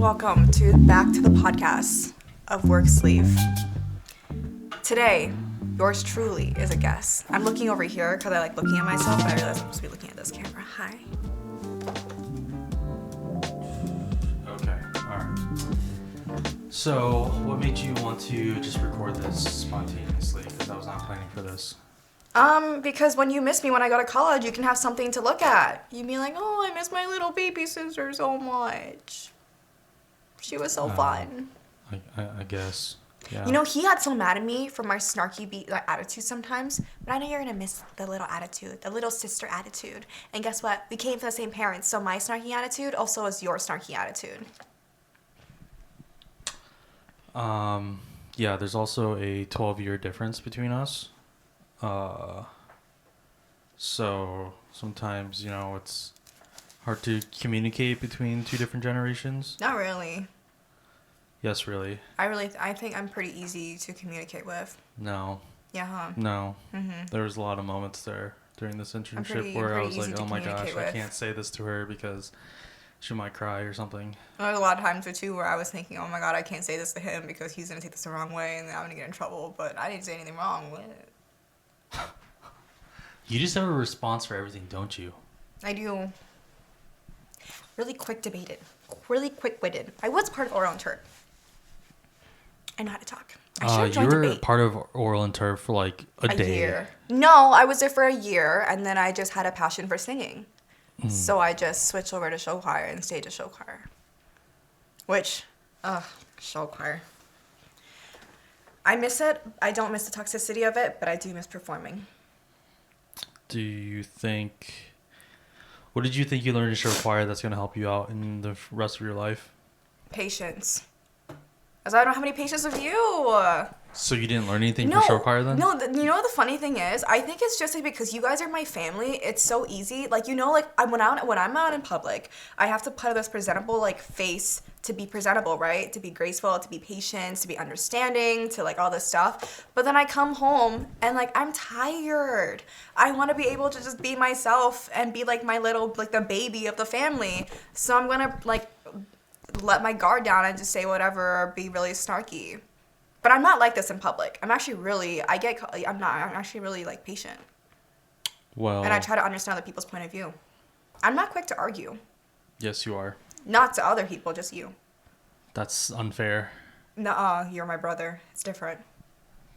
Welcome back to the podcast of Worksleeve. Today, yours truly is a guest. I'm looking over here because I like looking at myself, but I realize I'm supposed to be looking at this camera. Hi. Okay, alright. So, what made you want to just record this spontaneously? Because I was not planning for this. Because when you miss me when I go to college, you can have something to look at. You'd be like, oh, I miss my little baby sister so much. She was so fun. I guess. Yeah. You know, he got so mad at me for my snarky attitude sometimes, but I know you're gonna miss the little attitude, the little sister attitude. And guess what? We came from the same parents, so my snarky attitude also is your snarky attitude. Yeah, there's also a 12-year difference between us. So sometimes, it's hard to communicate between two different generations. Not really. Yes, really. I think I'm pretty easy to communicate with. No. Yeah, huh? No. Mm-hmm. There was a lot of moments there during this internship where I was like, oh my gosh, I can't say this to her because she might cry or something. There was a lot of times too where I was thinking, oh my god, I can't say this to him because he's going to take this the wrong way and then I'm going to get in trouble, but I didn't say anything wrong with it. You just have a response for everything, don't you? I do. Really quick-debated. Really quick-witted. I was part of Oral and Turk. I know how to talk. I should have joined you were debate. part of Oral and Turf for like a day. Year. No, I was there for a year, and then I just had a passion for singing. So I just switched over to show choir and stayed to show choir. Which, show choir. I miss it. I don't miss the toxicity of it, but I do miss performing. What did you think you learned in show choir that's going to help you out in the rest of your life? Patience. As I don't have any patience with you. So you didn't learn anything from show choir then? No, you know what the funny thing is? I think it's just like because you guys are my family, it's so easy. Like, when I'm out in public, I have to put this presentable, face to be presentable, right? To be graceful, to be patient, to be understanding, to, all this stuff. But then I come home and, I'm tired. I want to be able to just be myself and be, my little, the baby of the family. So I'm going to, let my guard down and just say whatever or be really snarky. But I'm not like this in public. I'm actually really, I'm actually really, patient. Well. And I try to understand other people's point of view. I'm not quick to argue. Yes, you are. Not to other people, just you. That's unfair. Nuh-uh, you're my brother. It's different.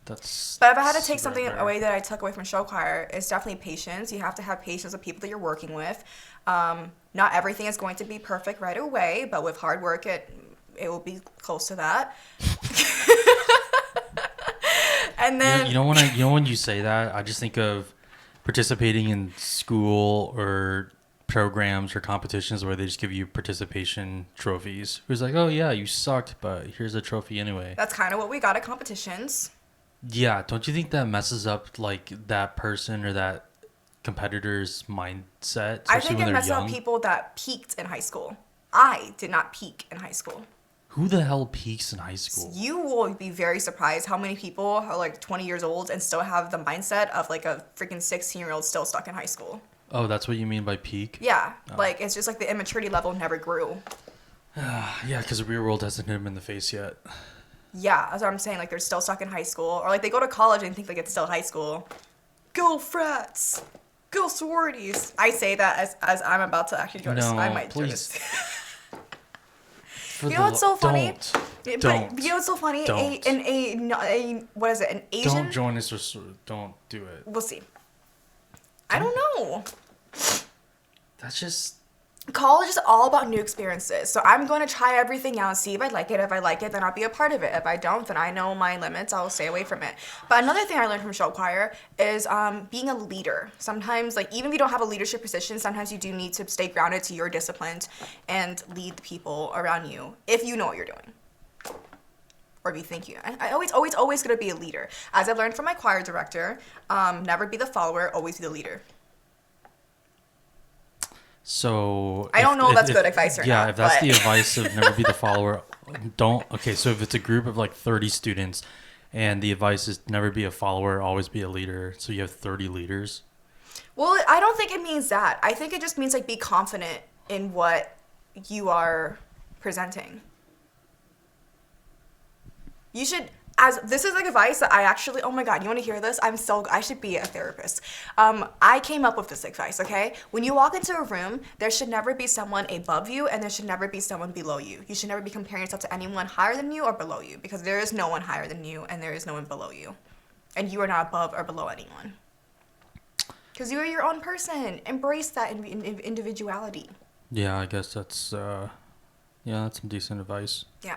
But if I had to take something away that I took away from show choir, it's definitely patience. You have to have patience with people that you're working with. Not everything is going to be perfect right away, but with hard work, it will be close to that. And then when you say that, I just think of participating in school or programs or competitions where they just give you participation trophies. It was like, oh yeah, you sucked, but here's a trophy anyway. That's kind of what we got at competitions. Yeah, don't you think that messes up that person or that competitor's mindset? I think it messes up people that peaked in high school. I did not peak in high school. Who the hell peaks in high school? You will be very surprised how many people are 20 years old and still have the mindset of a freaking 16-year-old still stuck in high school. Oh, that's what you mean by peak? Yeah, it's just the immaturity level never grew. Yeah, because the real world hasn't hit them in the face yet. Yeah, that's what I'm saying. They're still stuck in high school. Or they go to college and think it's still high school. Go frats! Go sororities! I say that as I'm about to actually join I might please. join You know what's so funny? Don't. You know what's so funny? Don't. What is it? An Asian? Don't join us or don't do it. We'll see. I don't know. That's just... College is all about new experiences. So I'm going to try everything out and see if I like it. If I like it, then I'll be a part of it. If I don't, then I know my limits. I'll stay away from it. But another thing I learned from show choir is being a leader. Sometimes, even if you don't have a leadership position, sometimes you do need to stay grounded to your discipline and lead the people around you if you know what you're doing. Or if you think you... I always going to be a leader. As I've learned from my choir director, never be the follower, always be the leader. So I don't know if that's good advice or not. Yeah, if that's the advice of never be the follower, don't. Okay, so if it's a group of 30 students and the advice is never be a follower, always be a leader, so you have 30 leaders. Well, I don't think it means that. I think it just means be confident in what you are presenting. You should, as this is like advice that I actually, oh my God, you want to hear this? I should be a therapist. I came up with this advice, okay? When you walk into a room, there should never be someone above you and there should never be someone below you. You should never be comparing yourself to anyone higher than you or below you because there is no one higher than you and there is no one below you. And you are not above or below anyone. Because you are your own person. Embrace that individuality. Yeah, I guess that's some decent advice. Yeah.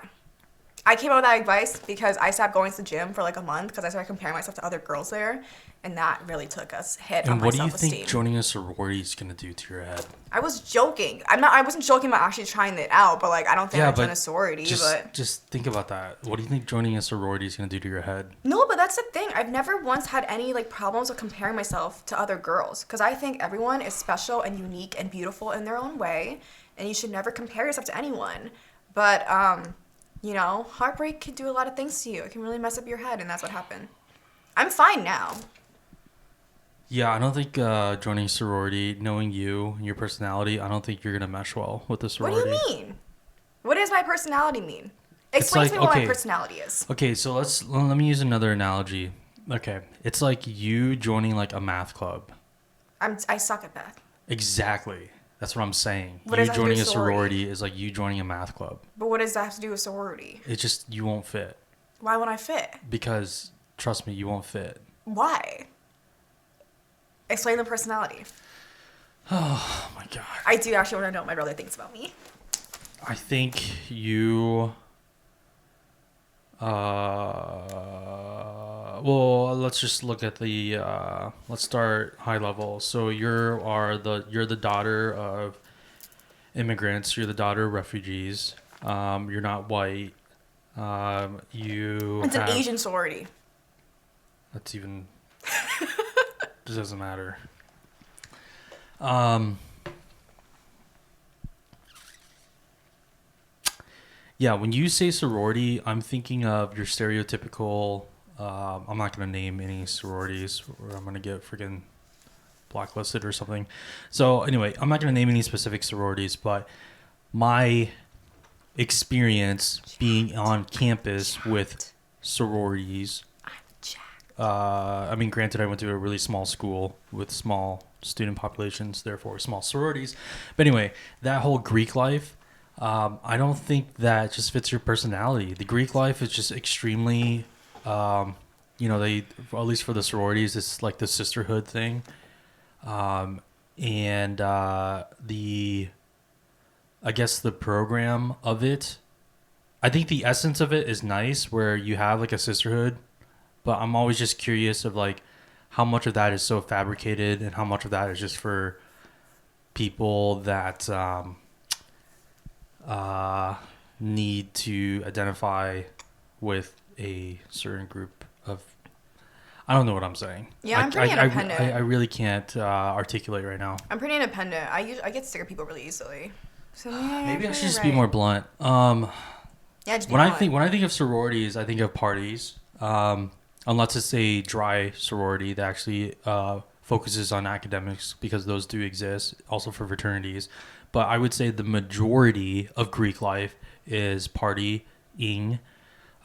I came up with that advice because I stopped going to the gym for like a month because I started comparing myself to other girls there, and that really took a hit on my self-esteem. And what do you think joining a sorority is gonna do to your head? I was joking. I wasn't joking about actually trying it out, but like I don't think I'd join a sorority. Just think about that. What do you think joining a sorority is gonna do to your head? No, but that's the thing. I've never once had any like problems with comparing myself to other girls because I think everyone is special and unique and beautiful in their own way, and you should never compare yourself to anyone. But you know, heartbreak can do a lot of things to you. It can really mess up your head, and that's what happened. I'm fine now. Yeah, I don't think joining a sorority, knowing you and your personality, I don't think you're gonna mesh well with the sorority. What do you mean? What does my personality mean? Explain to me what my personality is. Okay, so let me use another analogy. Okay, it's like you joining like a math club. I suck at math. Exactly. That's what I'm saying. What you joining a sorority is like you joining a math club. But what does that have to do with sorority? It's just you won't fit. Why won't I fit? Because trust me, you won't fit. Why? Explain the personality. Oh my God. I do actually want to know what my brother thinks about me. I think you well, let's just look at the let's start high level. So you're the daughter of immigrants, you're the daughter of refugees. You're not white. It's an Asian sorority. That's even it doesn't matter. Yeah, when you say sorority, I'm thinking of your stereotypical. I'm not going to name any sororities, or I'm going to get freaking blacklisted or something. So anyway, I'm not going to name any specific sororities, but my experience being on campus with sororities. I mean, granted, I went to a really small school with small student populations, therefore small sororities. But anyway, that whole Greek life. I don't think that just fits your personality. The Greek life is just extremely, they, at least for the sororities, it's like the sisterhood thing. I guess the program of it, I think the essence of it is nice where you have like a sisterhood, but I'm always just curious of like how much of that is so fabricated and how much of that is just for people that, need to identify with a certain group of. I don't know what I'm saying. Yeah, I'm pretty independent. I really can't articulate right now. I'm pretty independent. I get sick of people really easily. So yeah, maybe I should just be more blunt. Yeah, just be blunt. When I think of sororities, I think of parties. Unless it's a dry sorority that actually focuses on academics, because those do exist, also for fraternities. But I would say the majority of Greek life is partying,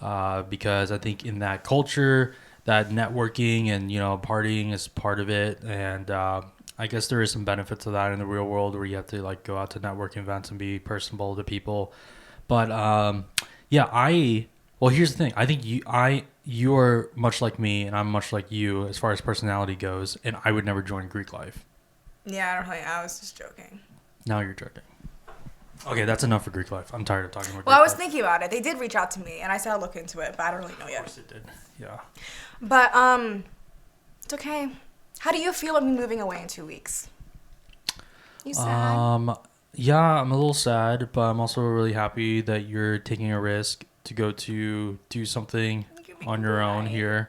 because I think in that culture, that networking and, partying is part of it. And I guess there is some benefit to that in the real world where you have to like go out to networking events and be personable to people. But here's the thing. I think you're much like me and I'm much like you as far as personality goes. And I would never join Greek life. Yeah, I don't know. I was just joking. Now you're joking. Okay, that's enough for Greek life. I'm tired of talking about Greek life. Well, I was life. Thinking about it. They did reach out to me, and I said I'll look into it, but I don't really know yet. Of course it did. Yeah. But, it's okay. How do you feel about me moving away in 2 weeks? You sad? Yeah, I'm a little sad, but I'm also really happy that you're taking a risk to go to do something on your own here.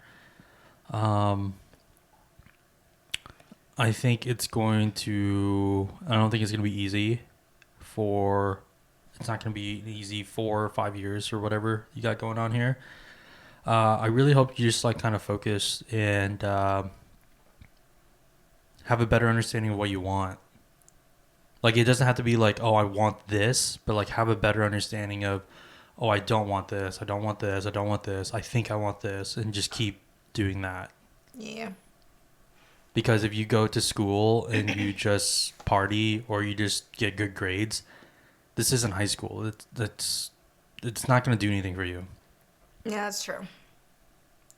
I think it's going to. I don't think it's going to be easy. It's not going to be easy 4 or 5 years or whatever you got going on here. I really hope you just like kind of focus and have a better understanding of what you want. Like it doesn't have to be like, oh, I want this, but like have a better understanding of, oh, I don't want this, I don't want this, I don't want this, I think I want this, and just keep doing that. Yeah. Because if you go to school and you just party or you just get good grades, this isn't high school. It's not going to do anything for you. Yeah, that's true.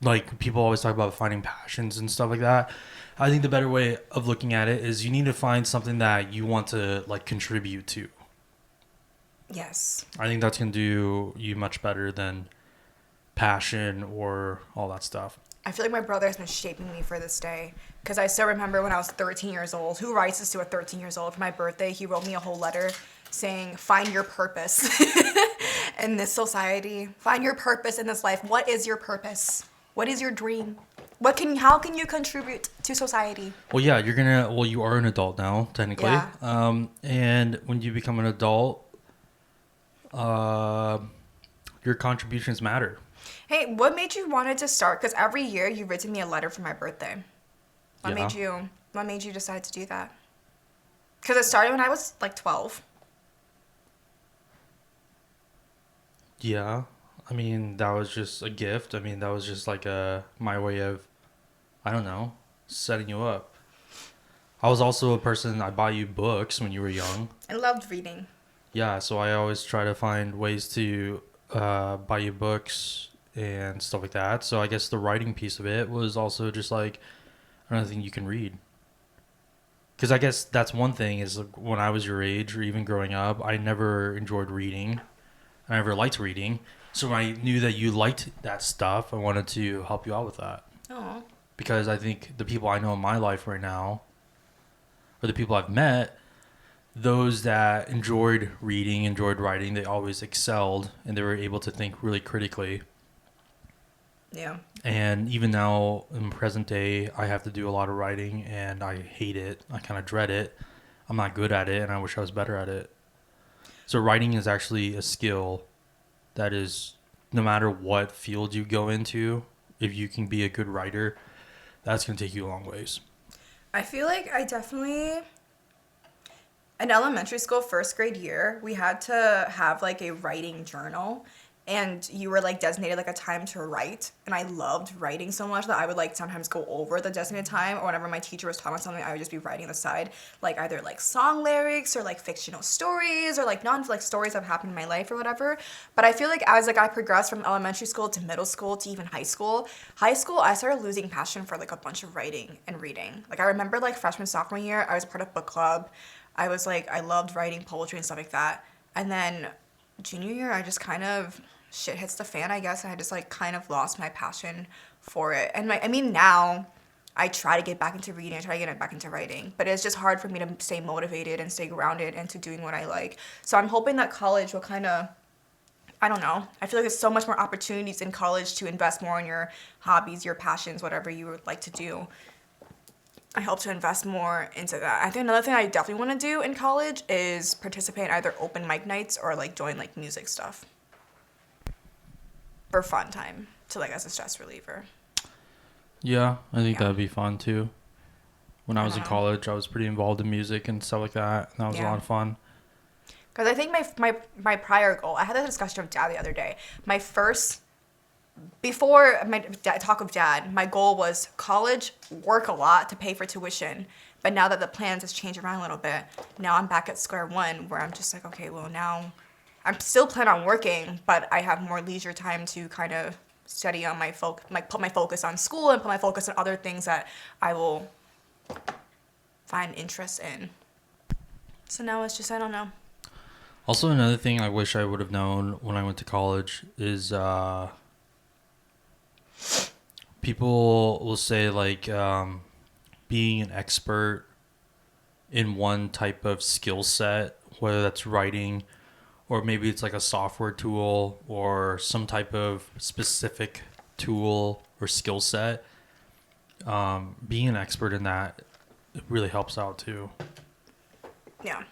Like, people always talk about finding passions and stuff like that. I think the better way of looking at it is you need to find something that you want to, like, contribute to. Yes. I think that's going to do you much better than passion or all that stuff. I feel like my brother has been shaping me for this day because I still remember when I was 13 years old. Who writes this to a 13 years old? For my birthday, he wrote me a whole letter saying, find your purpose in this society. Find your purpose in this life. What is your purpose? What is your dream? How can you contribute to society? Well, yeah, you are an adult now, technically. Yeah. And when you become an adult, your contributions matter. Hey, what made you wanted to start? Because every year you've written me a letter for my birthday. What made you decide to do that? Because it started when I was like 12. Yeah. I mean, that was just a gift. I mean, that was just like my way of, I don't know, setting you up. I was also a person, I bought you books when you were young. I loved reading. Yeah, so I always try to find ways to buy you books and stuff like that. So I guess the writing piece of it was also just like another thing you can read. Because I guess that's one thing is like, when I was your age or even growing up, I never enjoyed reading. I never liked reading. So when I knew that you liked that stuff, I wanted to help you out with that. Oh. Because I think the people I know in my life right now, or the people I've met, those that enjoyed reading, enjoyed writing, they always excelled and they were able to think really critically. Yeah. And even now in present day, I have to do a lot of writing and I hate it. I kind of dread it. I'm not good at it and I wish I was better at it. So writing is actually a skill that is, no matter what field you go into, if you can be a good writer, that's going to take you a long ways. I feel like I definitely, in elementary school, first grade year, we had to have like a writing journal. And you were like designated like a time to write. And I loved writing so much that I would like sometimes go over the designated time, or whenever my teacher was talking about something, I would just be writing on the side, like either like song lyrics or like fictional stories or like like stories that have happened in my life or whatever. But I feel like as like I progressed from elementary school to middle school to even high school, I started losing passion for like a bunch of writing and reading. Like I remember like freshman, sophomore year, I was part of book club. I was like, I loved writing poetry and stuff like that. And then junior year, I just kind of, shit hits the fan, I guess, and I just like kind of lost my passion for it. And now I try to get back into reading, I try to get back into writing, but it's just hard for me to stay motivated and stay grounded into doing what I like. So I'm hoping that college will kind of, I don't know, I feel like there's so much more opportunities in college to invest more in your hobbies, your passions, whatever you would like to do. I hope to invest more into that. I think another thing I definitely want to do in college is participate in either open mic nights or like join like music stuff. For fun time, to like as a stress reliever. Yeah, I think that'd be fun too. When I was in know. college, I was pretty involved in music and stuff like that. And that was a lot of fun. Because I think my prior goal, I had a discussion with Dad the other day. Before my talk of Dad, my goal was college, work a lot to pay for tuition. But now that the plans has changed around a little bit, now I'm back at square one where I'm just like, okay, well now I'm still planning on working, but I have more leisure time to kind of study on put my focus on school and put my focus on other things that I will find interest in. So now it's just, I don't know. Also, another thing I wish I would have known when I went to college is people will say like being an expert in one type of skill set, whether that's writing, or maybe it's like a software tool or some type of specific tool or skill set. Being an expert in that really helps out too. Yeah.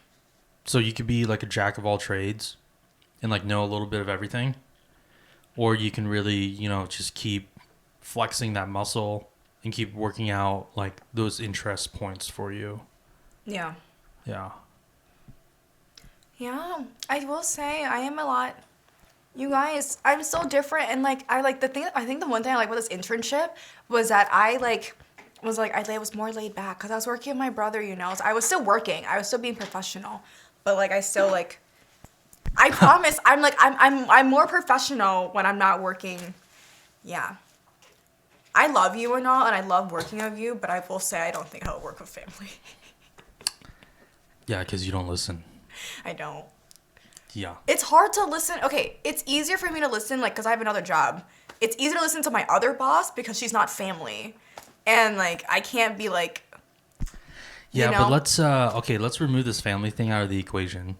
So you could be like a jack of all trades and like know a little bit of everything. Or you can really, just keep flexing that muscle and keep working out like those interest points for you. Yeah. Yeah. Yeah, I will say I am a lot You guys, I'm so different, and like I like the thing. I think the one thing I like about this internship was that I was more laid back because I was working with my brother. You know, so I was still working. I was still being professional, but like I still like. I promise, I'm more professional when I'm not working. Yeah. I love you and all, and I love working with you, but I will say I don't think I'll work with family. Yeah, because you don't listen. I don't. Yeah. It's hard to listen. Okay, it's easier for me to listen, like, because I have another job. It's easier to listen to my other boss because she's not family. And, like, I can't be, like, Yeah, you know? but let's remove this family thing out of the equation.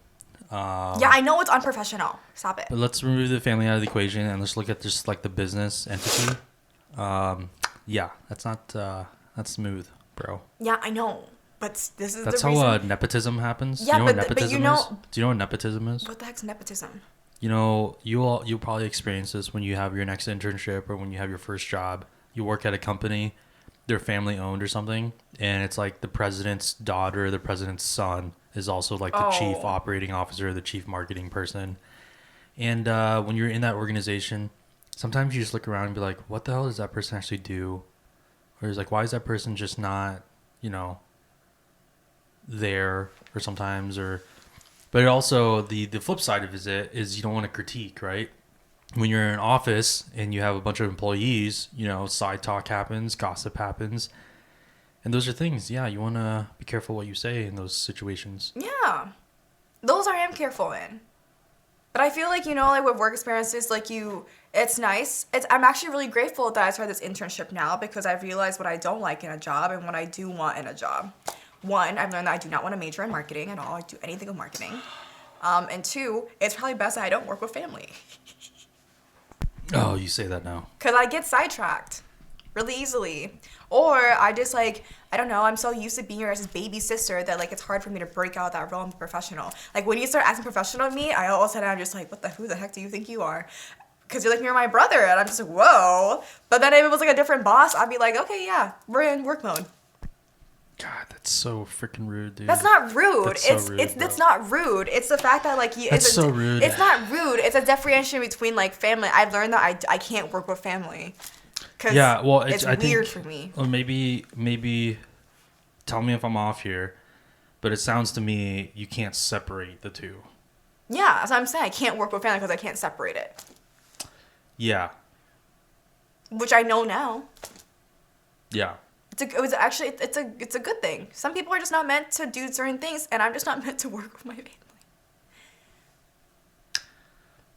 Yeah, I know it's unprofessional. Stop it. But let's remove the family out of the equation and let's look at just like the business entity. Yeah, that's smooth, bro. Yeah, I know. But this is That's the reason. how nepotism happens. Yeah, you know what but nepotism you know... is? Do you know what nepotism is? What the heck's nepotism? You know, you'll probably experience this when you have your next internship or when you have your first job. You work at a company, they're family owned or something, and it's like the president's daughter, the president's son is also like the chief operating officer, the chief marketing person. And when you're in that organization, sometimes you just look around and be like, what the hell does that person actually do? Or it's like, why is that person just not, you know, there? Or sometimes, but it also the flip side of it is you don't want to critique, right? When you're in an office and you have a bunch of employees, you know, side talk happens, gossip happens, and those are things, yeah, you want to be careful what you say in those situations. Yeah. Those I am careful in. But I feel like, you know, like with work experiences, like it's nice. I'm actually really grateful that I started this internship now because I've realized what I don't like in a job and what I do want in a job. One, I've learned that I do not want to major in marketing at all. I do anything with marketing. And two, it's probably best that I don't work with family. Oh, you say that now. Because I get sidetracked really easily. Or I just like, I don't know, I'm so used to being your guys' baby sister that like it's hard for me to break out that role and be professional. Like when you start acting professional of me, all of a sudden I'm just like, who the heck do you think you are? Because you're like, you're my brother. And I'm just like, whoa. But then if it was like a different boss, I'd be like, okay, yeah, we're in work mode. God, that's so freaking rude, dude. That's not rude. That's not rude. It's the fact that like that's so rude. It's not rude. It's a differentiation between like family. I've learned that I can't work with family. Yeah, well, it's weird for me. Or maybe tell me if I'm off here, but it sounds to me you can't separate the two. Yeah, that's what I'm saying. I can't work with family because I can't separate it. Yeah. Which I know now. Yeah. It's a good thing. Some people are just not meant to do certain things, and I'm just not meant to work with my family.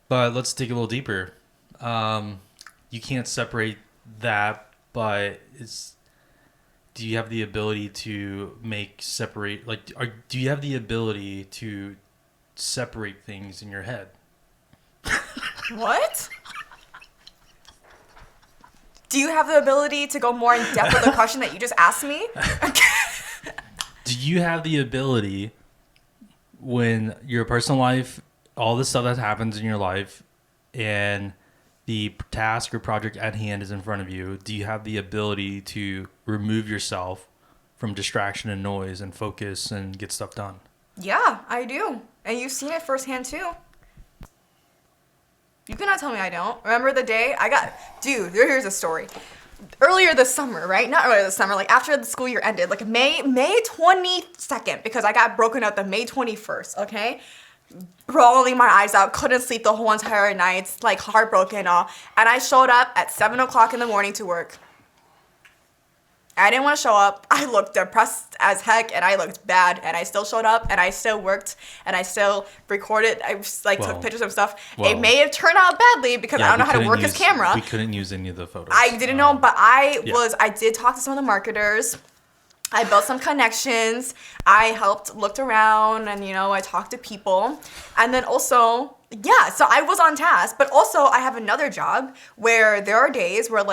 But let's dig a little deeper. You can't separate that, but do you have the ability to do you have the ability to separate things in your head? What? Do you have the ability to go more in depth with the question that you just asked me? Do you have the ability when your personal life, all the stuff that happens in your life, and the task or project at hand is in front of you, do you have the ability to remove yourself from distraction and noise and focus and get stuff done? Yeah, I do. And you've seen it firsthand too. You cannot tell me I don't. Remember the day dude, here's a story. Earlier this summer, right? Not earlier this summer, like after the school year ended, like May 22nd, because I got broken up the May 21st, okay? Rolling my eyes out, couldn't sleep the whole entire night, like heartbroken and all. And I showed up at 7 o'clock in the morning to work. I didn't want to show up. I looked depressed as heck, and I looked bad, and I still showed up, and I still worked, and I still recorded. I took pictures of stuff. It may have turned out badly because I don't know how to work his camera. We couldn't use any of the photos. I didn't know, but I did talk to some of the marketers. I built some connections. I looked around, and, I talked to people. And then also, so I was on task. But also, I have another job where there are days where,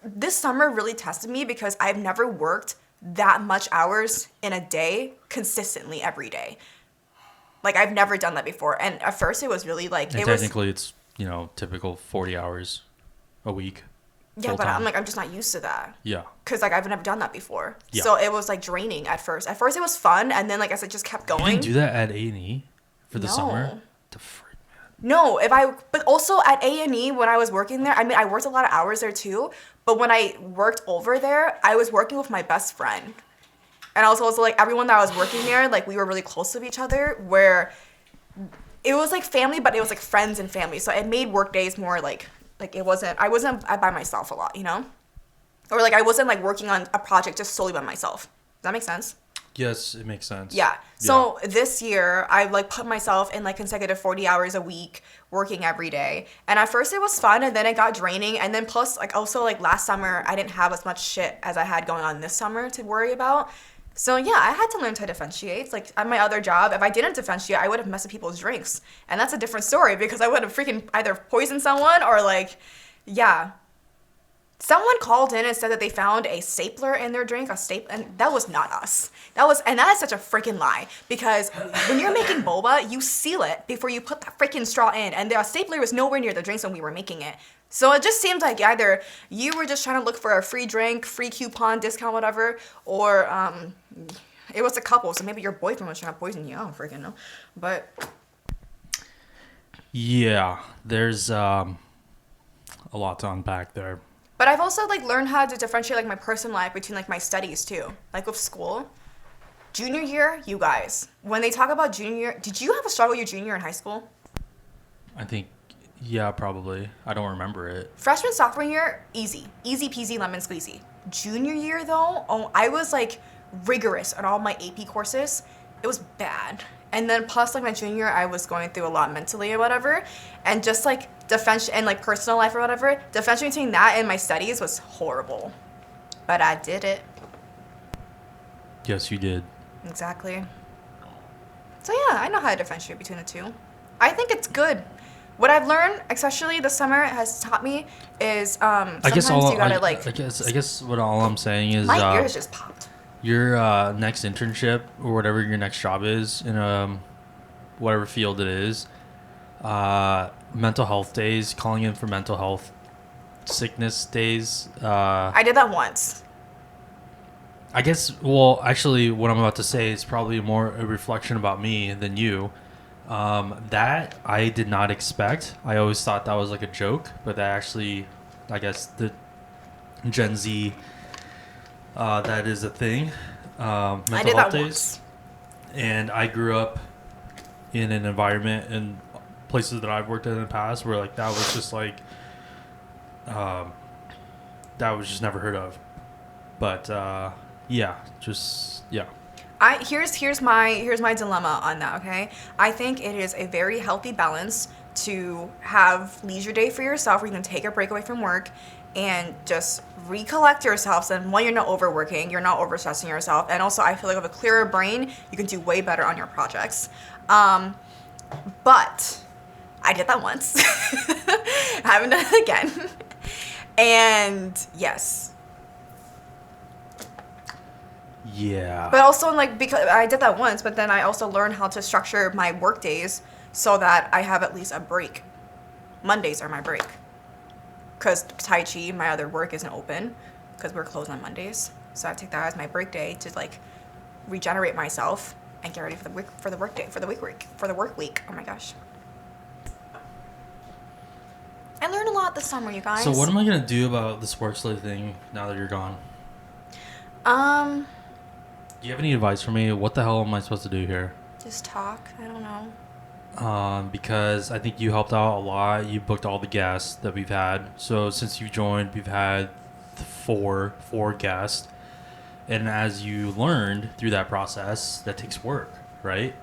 this summer really tested me because I've never worked that much hours in a day consistently every day. Like, I've never done that before. And at first, it was really, technically, it's, typical 40 hours a week. Yeah, but I'm just not used to that. Yeah. Because, I've never done that before. Yeah. So it was, draining at first. At first, it was fun, and then, I said, just kept going. You didn't do that at A&E for the summer? The freak, man. No, but also at A&E when I was working there, I mean, I worked a lot of hours there too, but when I worked over there, I was working with my best friend. And I was also like, everyone that was working there, like, we were really close with each other, where it was like family, but it was like friends and family. So it made work days more like I wasn't by myself a lot, you know? Or like I wasn't like working on a project just solely by myself. Does that make sense? Yes, it makes sense. Yeah. So this year I like put myself in like consecutive 40 hours a week working every day. And at first it was fun and then it got draining. And then plus like also like last summer I didn't have as much shit as I had going on this summer to worry about. So yeah, I had to learn to differentiate. Like at my other job, if I didn't differentiate, I would have messed with people's drinks. And that's a different story because I would have freaking either poisoned someone or like, yeah. Someone called in and said that they found a stapler in their drink, and that was not us. That is such a freaking lie because when you're making boba, you seal it before you put the freaking straw in, and the stapler was nowhere near the drinks when we were making it. So it just seemed like either you were just trying to look for a free drink, free coupon, discount, whatever, or it was a couple. So maybe your boyfriend was trying to poison you. I don't freaking know, but yeah, there's a lot to unpack there. But I've also like learned how to differentiate like my personal life between like my studies too. Like with school. Junior year, you guys. When they talk about junior year, did you have a struggle your junior year in high school? I think, yeah, probably. I don't remember it. Freshman, sophomore year, easy. Easy peasy lemon squeezy. Junior year though, oh, I was like rigorous on all my AP courses. It was bad. And then plus like my junior year, I was going through a lot mentally or whatever. And just like defense and like personal life or whatever, defense between that and my studies was horrible. But I did it. Yes, you did. Exactly. So yeah, I know how to differentiate between the two. I think it's good. What I've learned, especially this summer, has taught me is sometimes you gotta like. I guess what all I'm saying is my ears just popped. Your next internship or whatever your next job is in whatever field it is, mental health days, calling in for mental health sickness days. I did that once. I guess, well, actually, what I'm about to say is probably more a reflection about me than you. That I did not expect. I always thought that was like a joke, but that actually, I guess, the Gen Z, that is a thing. Mental I did health that days. once. And I grew up in an environment and places that I've worked in the past where like that was just like, that was just never heard of. But yeah. Here's my dilemma on that, okay? I think it is a very healthy balance to have leisure day for yourself where you can take a break away from work and just recollect yourself. And one, you're not overworking, you're not overstressing yourself, and also I feel like with a clearer brain, you can do way better on your projects. But I did that once. I haven't done it again. And yes. Yeah. But also, like, because I did that once, but then I also learned how to structure my work days so that I have at least a break. Mondays are my break. Because Tai Chi, my other work, isn't open because we're closed on Mondays. So I take that as my break day to, like, regenerate myself and get ready for the work week. Oh my gosh. I learned a lot this summer, you guys. So what am I going to do about this Worksleeve thing now that you're gone? Do you have any advice for me? What the hell am I supposed to do here? Just talk. I don't know. Because I think you helped out a lot. You booked all the guests that we've had. So since you joined, we've had four guests. And as you learned through that process, that takes work, right?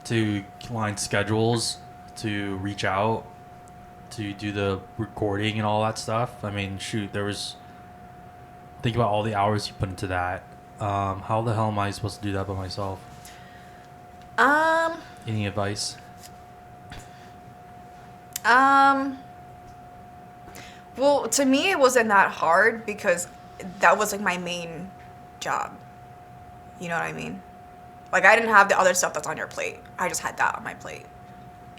To line schedules, to reach out, to do the recording and all that stuff. I mean, shoot, think about all the hours you put into that. How the hell am I supposed to do that by myself? Any advice? Well, to me, it wasn't that hard because that was like my main job. You know what I mean? Like, I didn't have the other stuff that's on your plate. I just had that on my plate.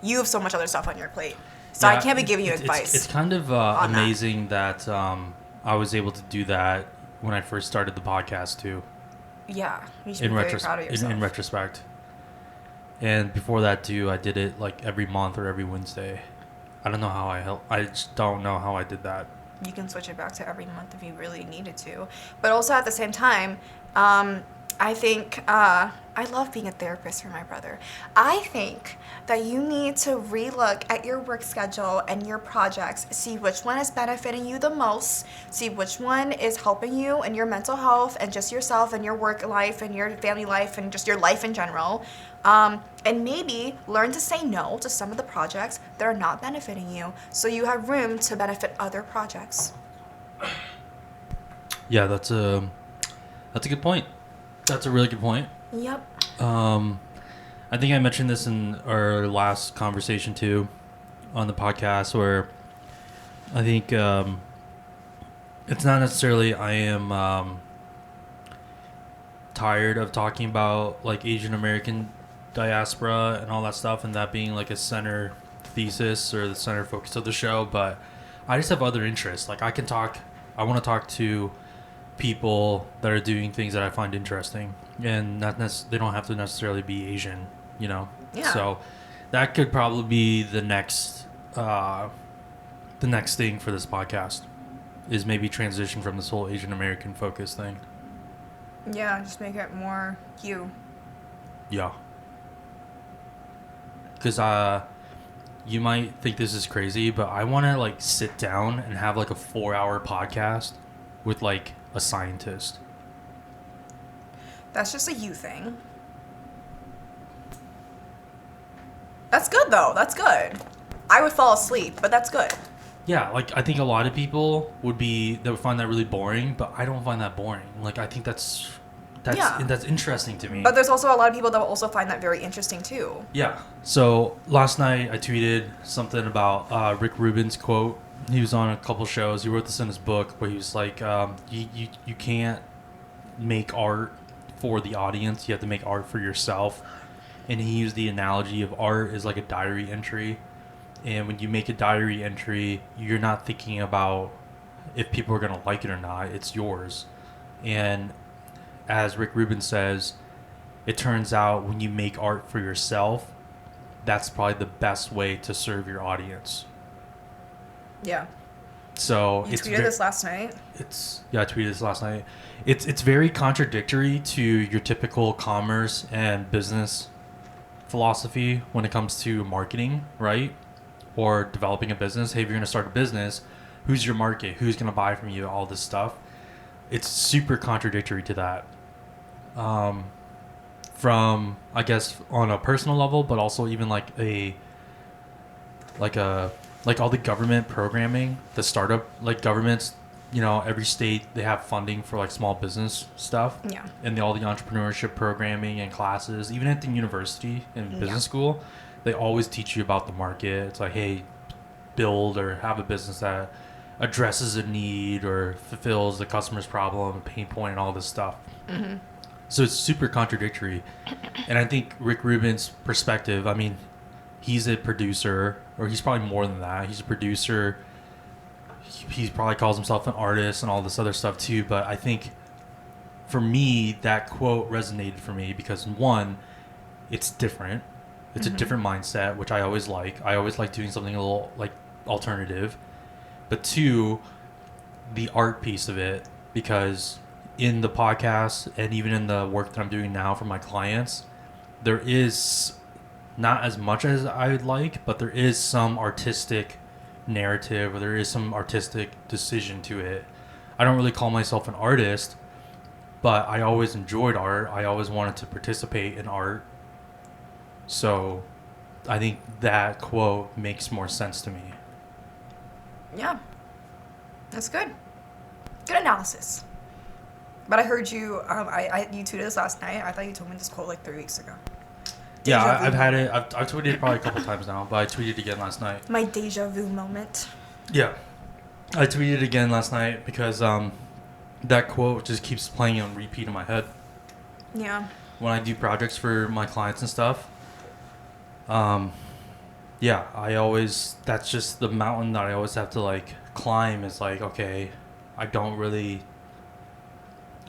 You have so much other stuff on your plate. So yeah, I can't be giving you advice. It's kind of amazing that I was able to do that when I first started the podcast too. Yeah, you should be very proud of yourself. In retrospect. And before that too, I did it like every month or every Wednesday. I don't know how I just don't know how I did that. You can switch it back to every month if you really needed to. But also at the same time, I think I love being a therapist for my brother. I think that you need to relook at your work schedule and your projects, see which one is benefiting you the most, see which one is helping you in your mental health and just yourself and your work life and your family life and just your life in general. And maybe learn to say no to some of the projects that are not benefiting you so you have room to benefit other projects. Yeah, that's a good point. That's a really good point. Yep. I think I mentioned this in our last conversation too on the podcast, where I think it's not necessarily I am tired of talking about like Asian American diaspora and all that stuff and that being like a center thesis or the center focus of the show, but I just have other interests. Like I want to talk to people that are doing things that I find interesting, and they don't have to necessarily be Asian, you know. Yeah. So that could probably be the next thing for this podcast is maybe transition from this whole Asian American focus thing. Yeah, just make it more you. Yeah. Because you might think this is crazy, but I want to like sit down and have like a 4-hour podcast with like a scientist. That's just a you thing. That's good though. That's good. I would fall asleep, but that's good. Yeah, like I think a lot of people would find that really boring, but I don't find that boring. Like I think that's interesting to me. But there's also a lot of people that will also find that very interesting too. Yeah. So last night I tweeted something about Rick Rubin's quote. He was on a couple shows. He wrote this in his book where he was like, you can't make art for the audience. You have to make art for yourself. And he used the analogy of art is like a diary entry. And when you make a diary entry, you're not thinking about if people are going to like it or not. It's yours. And as Rick Rubin says, it turns out when you make art for yourself, that's probably the best way to serve your audience. Yeah. So you tweeted this last night. I tweeted this last night. It's very contradictory to your typical commerce and business philosophy when it comes to marketing, right? Or developing a business. Hey, if you're going to start a business, who's your market? Who's going to buy from you? All this stuff. It's super contradictory to that. From I guess on a personal level, but also even like all the government programming, the startup like governments, you know, every state they have funding for like small business stuff. Yeah. And all the entrepreneurship programming and classes, even at the university and business school, they always teach you about the market. It's like, hey, build or have a business that addresses a need or fulfills the customer's problem, pain point, and all this stuff. Mm-hmm. So it's super contradictory. And I think Rick Rubin's perspective, I mean, he's a producer, or he's probably more than that. He's a producer. He probably calls himself an artist and all this other stuff too. But I think for me, that quote resonated for me because one, it's different. It's a different mindset, which I always like. I always like doing something a little like alternative. But two, the art piece of it, because in the podcast and even in the work that I'm doing now for my clients, there is not as much as I would like, but there is some artistic narrative or there is some artistic decision to it. I don't really call myself an artist, but I always enjoyed art. I always wanted to participate in art. So I think that quote makes more sense to me. Yeah. That's good. Good analysis. But I heard you, you tweeted this last night. I thought you told me this quote like 3 weeks ago. Yeah, I've had it. I've tweeted it probably a couple times now, but I tweeted it again last night. My deja vu moment. Yeah. I tweeted it again last night because that quote just keeps playing on repeat in my head. Yeah. When I do projects for my clients and stuff, yeah, that's just the mountain that I always have to like climb is like, okay, I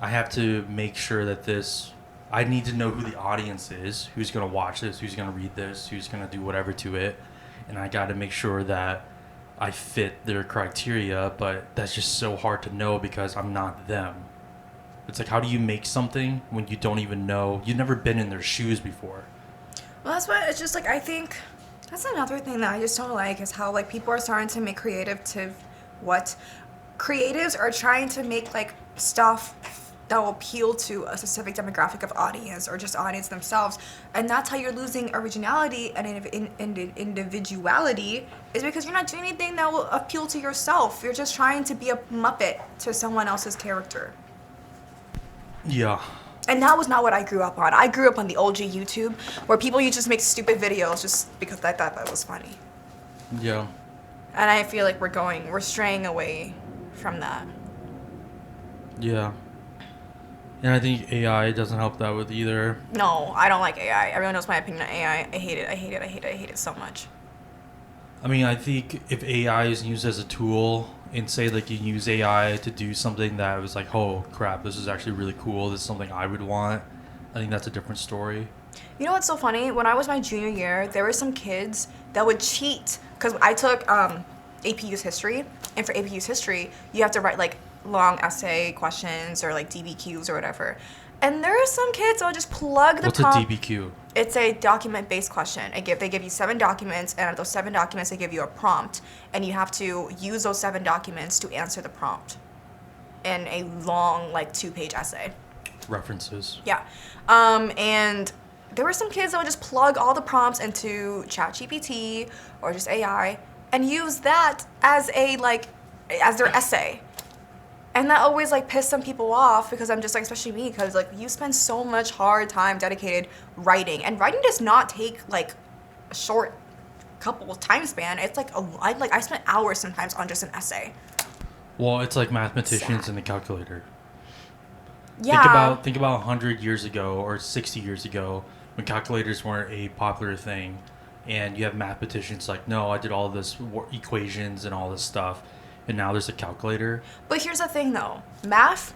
have to make sure that this I need to know who the audience is, who's going to watch this, who's going to read this, who's going to do whatever to it. And I got to make sure that I fit their criteria, but that's just so hard to know because I'm not them. It's like, how do you make something when you don't even know? You've never been in their shoes before. Well, that's what it's just like. I think that's another thing that I just don't like is how like people are starting to make what creatives are trying to make like stuff that will appeal to a specific demographic of audience or just audience themselves, and that's how you're losing originality and individuality is because you're not doing anything that will appeal to yourself. You're just trying to be a Muppet to someone else's character. Yeah. And that was not what I grew up on. I grew up on the old G YouTube where people used to just make stupid videos just because I thought that was funny. Yeah. And I feel like we're straying away from that. Yeah. And I think AI doesn't help that with either. No, I don't like AI. Everyone knows my opinion on AI. I hate it. I hate it. I hate it. I hate it so much. I mean, I think if AI is used as a tool and say like you use AI to do something that was like, oh crap, this is actually really cool. This is something I would want. I think that's a different story. You know what's so funny? When I was my junior year, there were some kids that would cheat because I took APU's history, and for APU's history, you have to write like long essay questions or like DBQs or whatever. And there are some kids that will just plug the What's prompt. a DBQ? It's a document-based question. They give you 7 documents, and out of those 7 documents, they give you a prompt, and you have to use those 7 documents to answer the prompt in a long, like 2-page essay. References. Yeah, and there were some kids that would just plug all the prompts into ChatGPT or just AI and use that as as their essay. And that always like pissed some people off because I'm just like, especially me, because like you spend so much hard time dedicated writing, and writing does not take like a short couple time span. It's like I spent hours sometimes on just an essay. Well, it's like mathematicians and the calculator. Yeah. Think about 100 years ago or 60 years ago when calculators weren't a popular thing, and you have mathematicians like, no, I did all this equations and all this stuff. And now there's a calculator. But here's the thing, though. Math,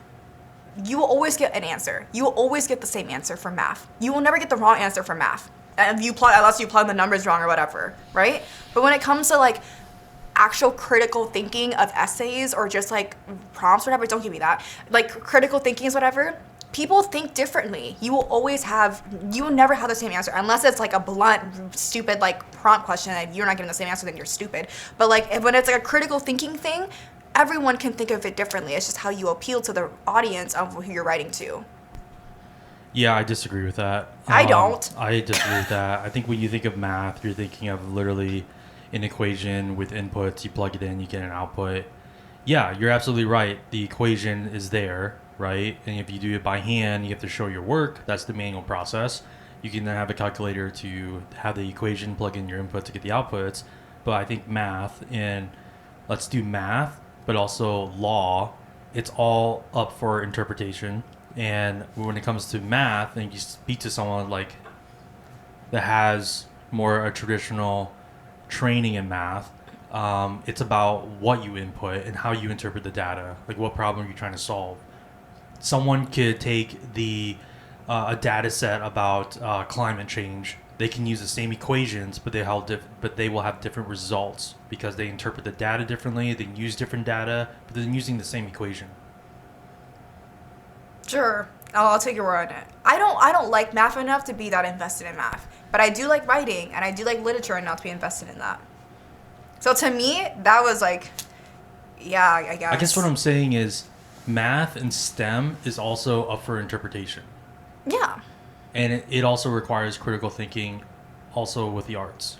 you will always get an answer. You will always get the same answer for math. You will never get the wrong answer for math. Unless you plug the numbers wrong or whatever, right? But when it comes to, like, actual critical thinking of essays or just, like, prompts or whatever, don't give me that. Like, critical thinking is whatever. People think differently. You will never have the same answer unless it's like a blunt, stupid like prompt question and you're not getting the same answer, then you're stupid. But like when it's like a critical thinking thing, everyone can think of it differently. It's just how you appeal to the audience of who you're writing to. Yeah, I disagree with that. I don't. I disagree with that. I think when you think of math, you're thinking of literally an equation with inputs. You plug it in, you get an output. Yeah, you're absolutely right. The equation is there, right? And if you do it by hand, you have to show your work. That's the manual process. You can then have a calculator to have the equation, plug in your input to get the outputs. But I think math, and let's do math, but also law, it's all up for interpretation. And when it comes to math, and you speak to someone like that has more a traditional training in math, it's about what you input and how you interpret the data, like what problem you're trying to solve. Someone could take a data set about climate change. They can use the same equations, but they will have different results because they interpret the data differently. They use different data, but they're using the same equation. Sure, I'll take your word on it. I don't like math enough to be that invested in math, but I do like writing and I do like literature enough to be invested in that. So to me, that was like, yeah, I guess. I guess what I'm saying is math and STEM is also up for interpretation. Yeah. And it also requires critical thinking also with the arts.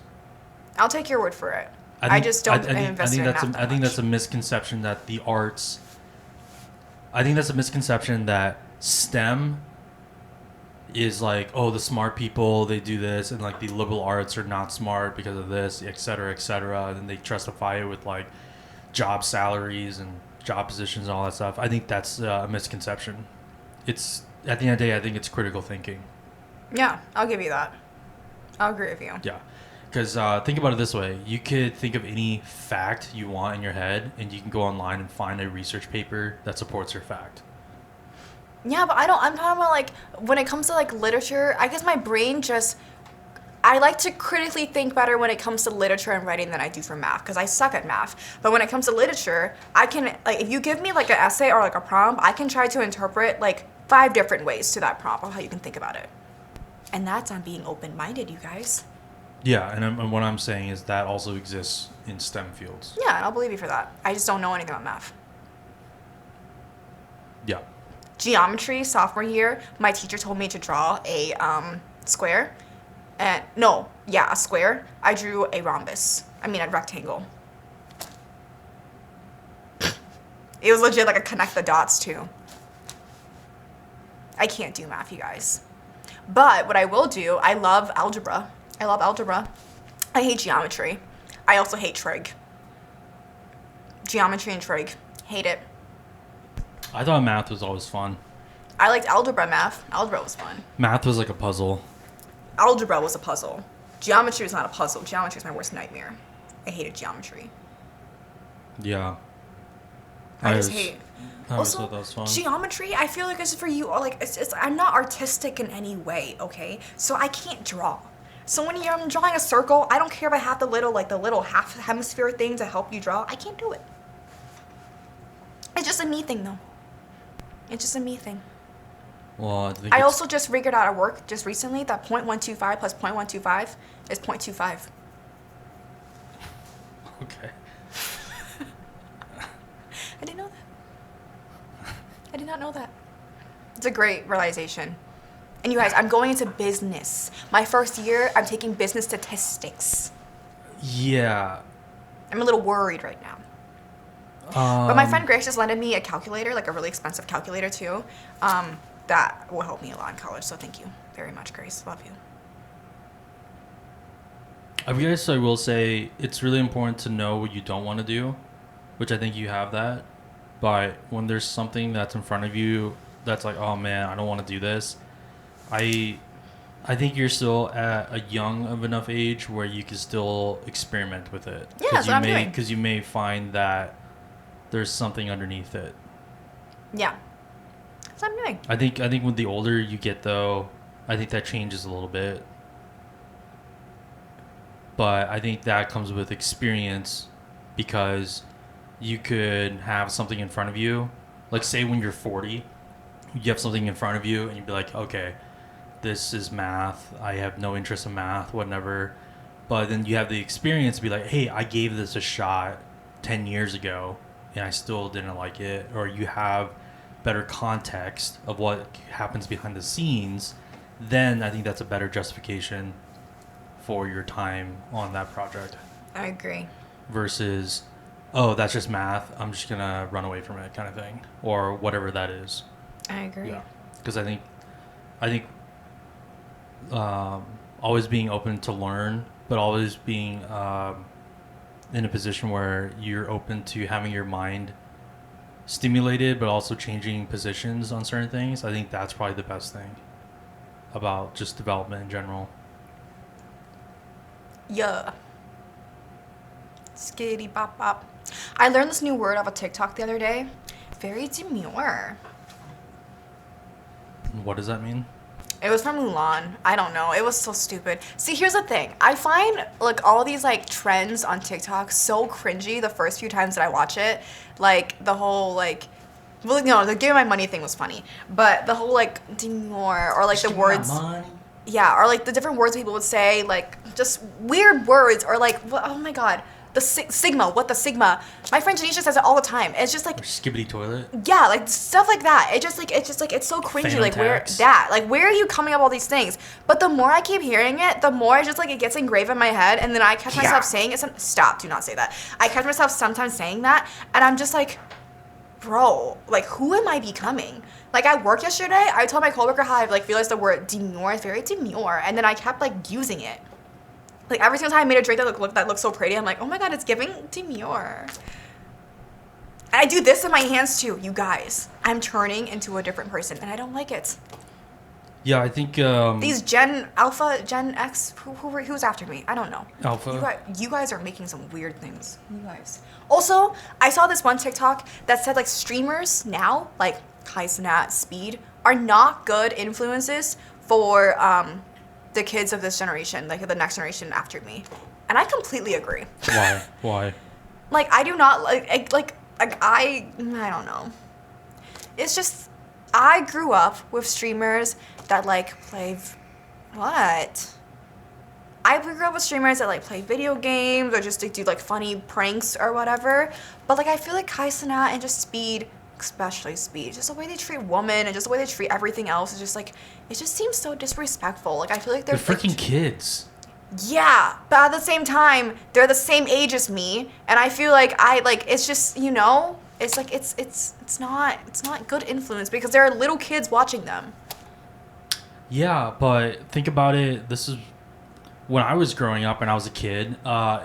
I'll take your word for it. I just don't invest in math that I think much. that's a misconception that the arts... I think that's a misconception that STEM is like, oh, the smart people, they do this, and like the liberal arts are not smart because of this, et cetera, and then they justify it with like job salaries and job positions and all that stuff. I think that's a misconception. It's, at the end of the day, I think it's critical thinking. Yeah, I'll give you that. I'll agree with you. Yeah. Because think about it this way. You could think of any fact you want in your head, and you can go online and find a research paper that supports your fact. Yeah, but I'm talking about like when it comes to like literature, I guess my brain just I like to critically think better when it comes to literature and writing than I do for math because I suck at math. But when it comes to literature, I can like if you give me like an essay or like a prompt, I can try to interpret like 5 different ways to that prompt of how you can think about it. And that's on being open-minded, you guys. Yeah, and what I'm saying is that also exists in STEM fields. Yeah, and I'll believe you for that. I just don't know anything about math. Yeah. Geometry, sophomore year, my teacher told me to draw a square. And no, yeah, a square. I drew a rhombus. I mean, a rectangle. It was legit like a connect the dots too. I can't do math, you guys. But what I will do, I love algebra. I love algebra. I hate geometry. I also hate trig. Geometry and trig. Hate it. I thought math was always fun. I liked algebra math. Algebra was fun. Math was like a puzzle. Algebra was a puzzle. Geometry was not a puzzle. Geometry is my worst nightmare. I hated geometry. Yeah. I just hate. I always Also, thought that was fun. geometry, I feel like it's for you. Like it's I'm not artistic in any way, okay? So I can't draw. So when I'm drawing a circle, I don't care if I have the little half hemisphere thing to help you draw. I can't do it. It's just a me thing, though. It's just a me thing. Well, I think I also just figured out at work just recently that 0.125 plus 0.125 is 0.25. Okay. I didn't know that. I did not know that. It's a great realization. And you guys, I'm going into business. My first year, I'm taking business statistics. Yeah. I'm a little worried right now. But my friend Grace just lended me a calculator, like a really expensive calculator too. That will help me a lot in college. So thank you very much, Grace. Love you. I guess I will say it's really important to know what you don't want to do, which I think you have that. But when there's something that's in front of you that's like, oh man, I don't want to do this, I think you're still at a young of enough age where you can still experiment with it. Yeah, that's what I'm doing. Because you may find that there's something underneath it. Yeah. That's what I'm doing. I think when the older you get though, I think that changes a little bit. But I think that comes with experience because you could have something in front of you. Like say when you're 40, you have something in front of you and you'd be like, okay, this is math. I have no interest in math, whatever. But then you have the experience to be like, hey, I gave this a shot 10 years ago and I still didn't like it. Or you have better context of what happens behind the scenes. Then I think that's a better justification for your time on that project. I agree. Versus, oh, that's just math. I'm just going to run away from it kind of thing. Or whatever that is. I agree. Yeah. Because I think always being open to learn, but always being in a position where you're open to having your mind stimulated, but also changing positions on certain things. I think that's probably the best thing about just development in general. Yeah. Skitty bop bop. I learned this new word off a TikTok the other day. Very demure. What does that mean? It was from Mulan. I don't know. It was so stupid. See, here's the thing. I find like all these like trends on TikTok so cringy the first few times that I watch it. Like the whole like, well, no, the give me my money thing was funny, but the whole like demure or like Just the give me words. my money. Yeah, or like the different words people would say, like just weird words, or like, oh my god, the sigma, what the sigma. My friend Janisha says it all the time. It's just like Or skibbity toilet. yeah, like stuff like that. It's just like it's so cringy. Phantom Like where tax. where are you coming up with all these things? But the more I keep hearing it, the more it's just like it gets engraved in my head, and then I catch myself saying it. Stop! Do not say that. I catch myself sometimes saying that, and I'm just like, bro, like who am I becoming? Like at work yesterday, I told my coworker how I like realized the word demure is very demure, and then I kept like using it. Like every single time I made a drink that looked so pretty, I'm like, oh my god, it's giving demure. And I do this in my hands too, you guys. I'm turning into a different person, and I don't like it. Yeah, I think These Gen Alpha, Gen X, who's after me? I don't know. Alpha. You guys are making some weird things. You guys. Also, I saw this one TikTok that said like streamers now, like Kai Cenat, Speed, are not good influences for the kids of this generation, like the next generation after me. And I completely agree. Why? Like, I do not I don't know. It's just, I grew up with streamers that like play what? I grew up with streamers that like play video games or just like, do like funny pranks or whatever. But like I feel like Kai Cenat and just Speed, especially Speed, just the way they treat women and just the way they treat everything else is just like, it just seems so disrespectful. Like I feel like They're freaking kids. Yeah, but at the same time, they're the same age as me, and I feel like it's just, you know, it's like it's not good influence because there are little kids watching them. Yeah, but think about it. This is when I was growing up and I was a kid.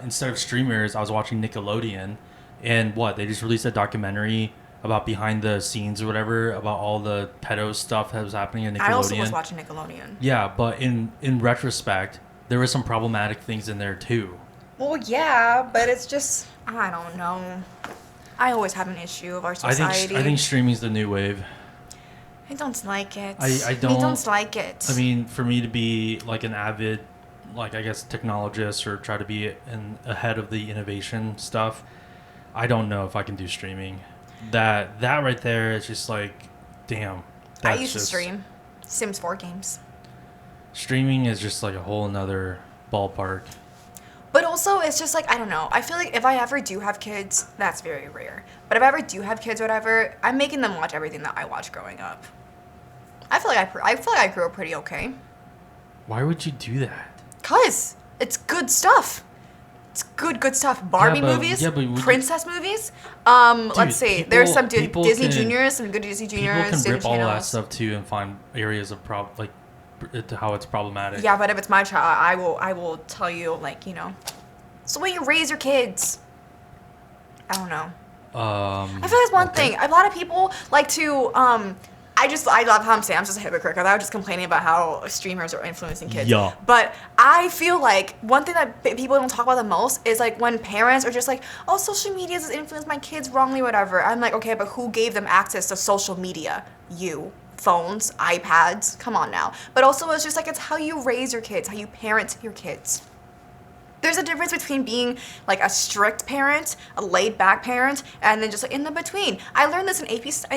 Instead of streamers, I was watching Nickelodeon, and they just released a documentary about behind the scenes or whatever about all the pedo stuff that was happening in Nickelodeon. I also was watching Nickelodeon. Yeah, but in retrospect, there were some problematic things in there too. Well, yeah, but it's just, I don't know. I always have an issue of our society. I think streaming's the new wave. I don't like it. I don't like it. I mean, for me to be like an avid, like I guess technologist or try to be ahead of the innovation stuff, I don't know if I can do streaming. That right there is just like, damn. I used to stream Sims 4 games. Streaming is just like a whole nother ballpark. But also, it's just like, I don't know. I feel like if I ever do have kids, that's very rare. But if I ever do have kids or whatever, I'm making them watch everything that I watched growing up. I feel like I grew up pretty okay. Why would you do that? 'Cause it's good stuff. It's good stuff. Barbie movies, princess movies. Dude, let's see. There's some people Disney can- Juniors, some good Disney Juniors. People can rip Disney all that channels. stuff too and find areas of how it's problematic. Yeah, but if it's my child, I will tell you, like, you know, it's the way you raise your kids. I don't know. I feel like it's one thing. A lot of people like to I love how I'm saying I'm just a hypocrite because I was just complaining about how streamers are influencing kids. Yeah. But I feel like one thing that people don't talk about the most is like when parents are just like, oh, social media has influenced my kids wrongly, whatever. I'm like, okay, but who gave them access to social media? You. Phones, iPads, come on now. But also it's just like, it's how you raise your kids, how you parent your kids. There's a difference between being like a strict parent, a laid back parent, and then just like in the between. I learned this in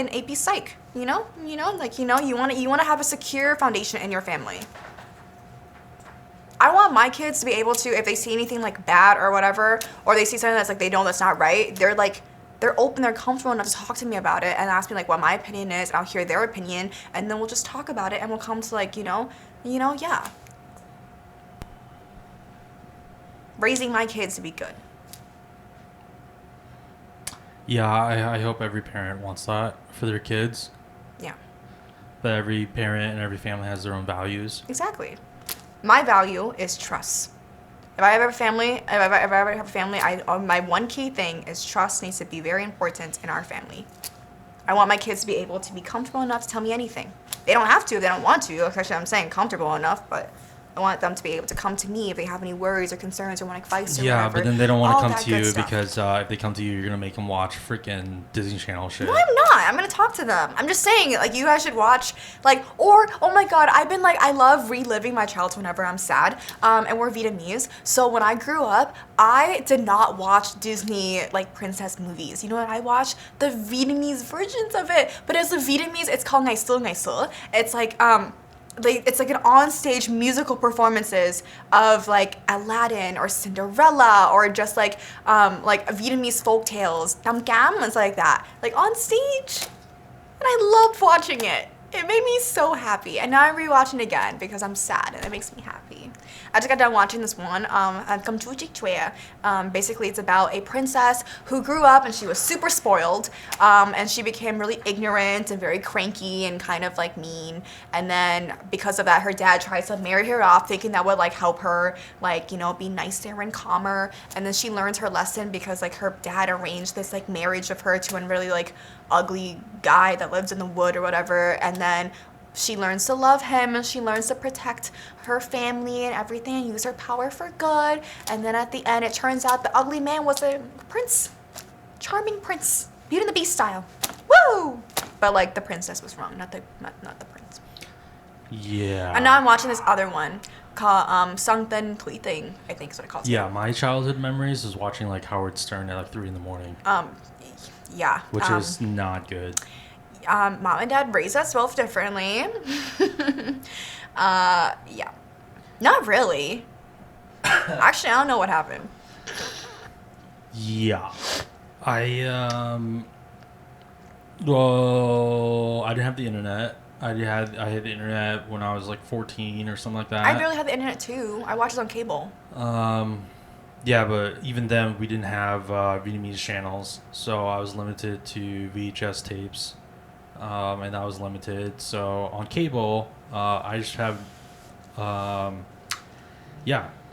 AP Psych. You know, you want to have a secure foundation in your family. I want my kids to be able to, if they see anything like bad or whatever, or they see something that's like they know that's not right, they're open, they're comfortable enough to talk to me about it and ask me like what my opinion is, and I'll hear their opinion, and then we'll just talk about it and we'll come to like, yeah. Raising my kids to be good. Yeah, I hope every parent wants that for their kids. Yeah. That every parent and every family has their own values. Exactly. My value is trust. If I ever have a family, my one key thing is trust needs to be very important in our family. I want my kids to be able to be comfortable enough to tell me anything. They don't have to if they don't want to. Actually, I'm saying comfortable enough, but I want them to be able to come to me if they have any worries or concerns or want advice or whatever. Yeah, but then they don't want to All come that to good you stuff. because if they come to you, you're going to make them watch freaking Disney Channel shit. No, I'm not. I'm going to talk to them. I'm just saying, like, you guys should watch, like, or, oh my God, I love reliving my childhood whenever I'm sad, and we're Vietnamese. So when I grew up, I did not watch Disney, like, princess movies. You know what I watched? The Vietnamese versions of it. But as the Vietnamese, it's called Ngày Xưa, Ngày Xưa. It's like, it's like an on-stage musical performances of like Aladdin or Cinderella or just like Vietnamese folk tales, Tam Cam and stuff like that, like on stage, and I loved watching it. It made me so happy, and now I'm rewatching it again because I'm sad, and it makes me happy. I just got done watching this one, Cầm Chú Chiếc Chòe. Basically, it's about a princess who grew up and she was super spoiled, and she became really ignorant and very cranky and kind of like mean. And then because of that, her dad tries to marry her off, thinking that would like help her, like, you know, be nicer and calmer. And then she learns her lesson because like her dad arranged this like marriage of her to a really like ugly guy that lives in the wood or whatever. And then she learns to love him and she learns to protect her family and everything and use her power for good. And then at the end, it turns out the ugly man was a prince. Charming prince. Beauty and the Beast style. Woo! But like the princess was wrong, not the prince. Yeah. And now I'm watching this other one called Something Tweeting, I think is what it calls. Yeah, my childhood memories is watching like Howard Stern at like 3 a.m. Yeah. Which is not good. Mom and dad raised us both differently. Yeah. Not really. Actually, I don't know what happened. Yeah. Well, I didn't have the internet. I had the internet when I was like 14 or something like that. I barely had the internet too. I watched it on cable. Yeah, but even then we didn't have Vietnamese channels, so I was limited to VHS tapes, and that was limited. So on cable, I just have,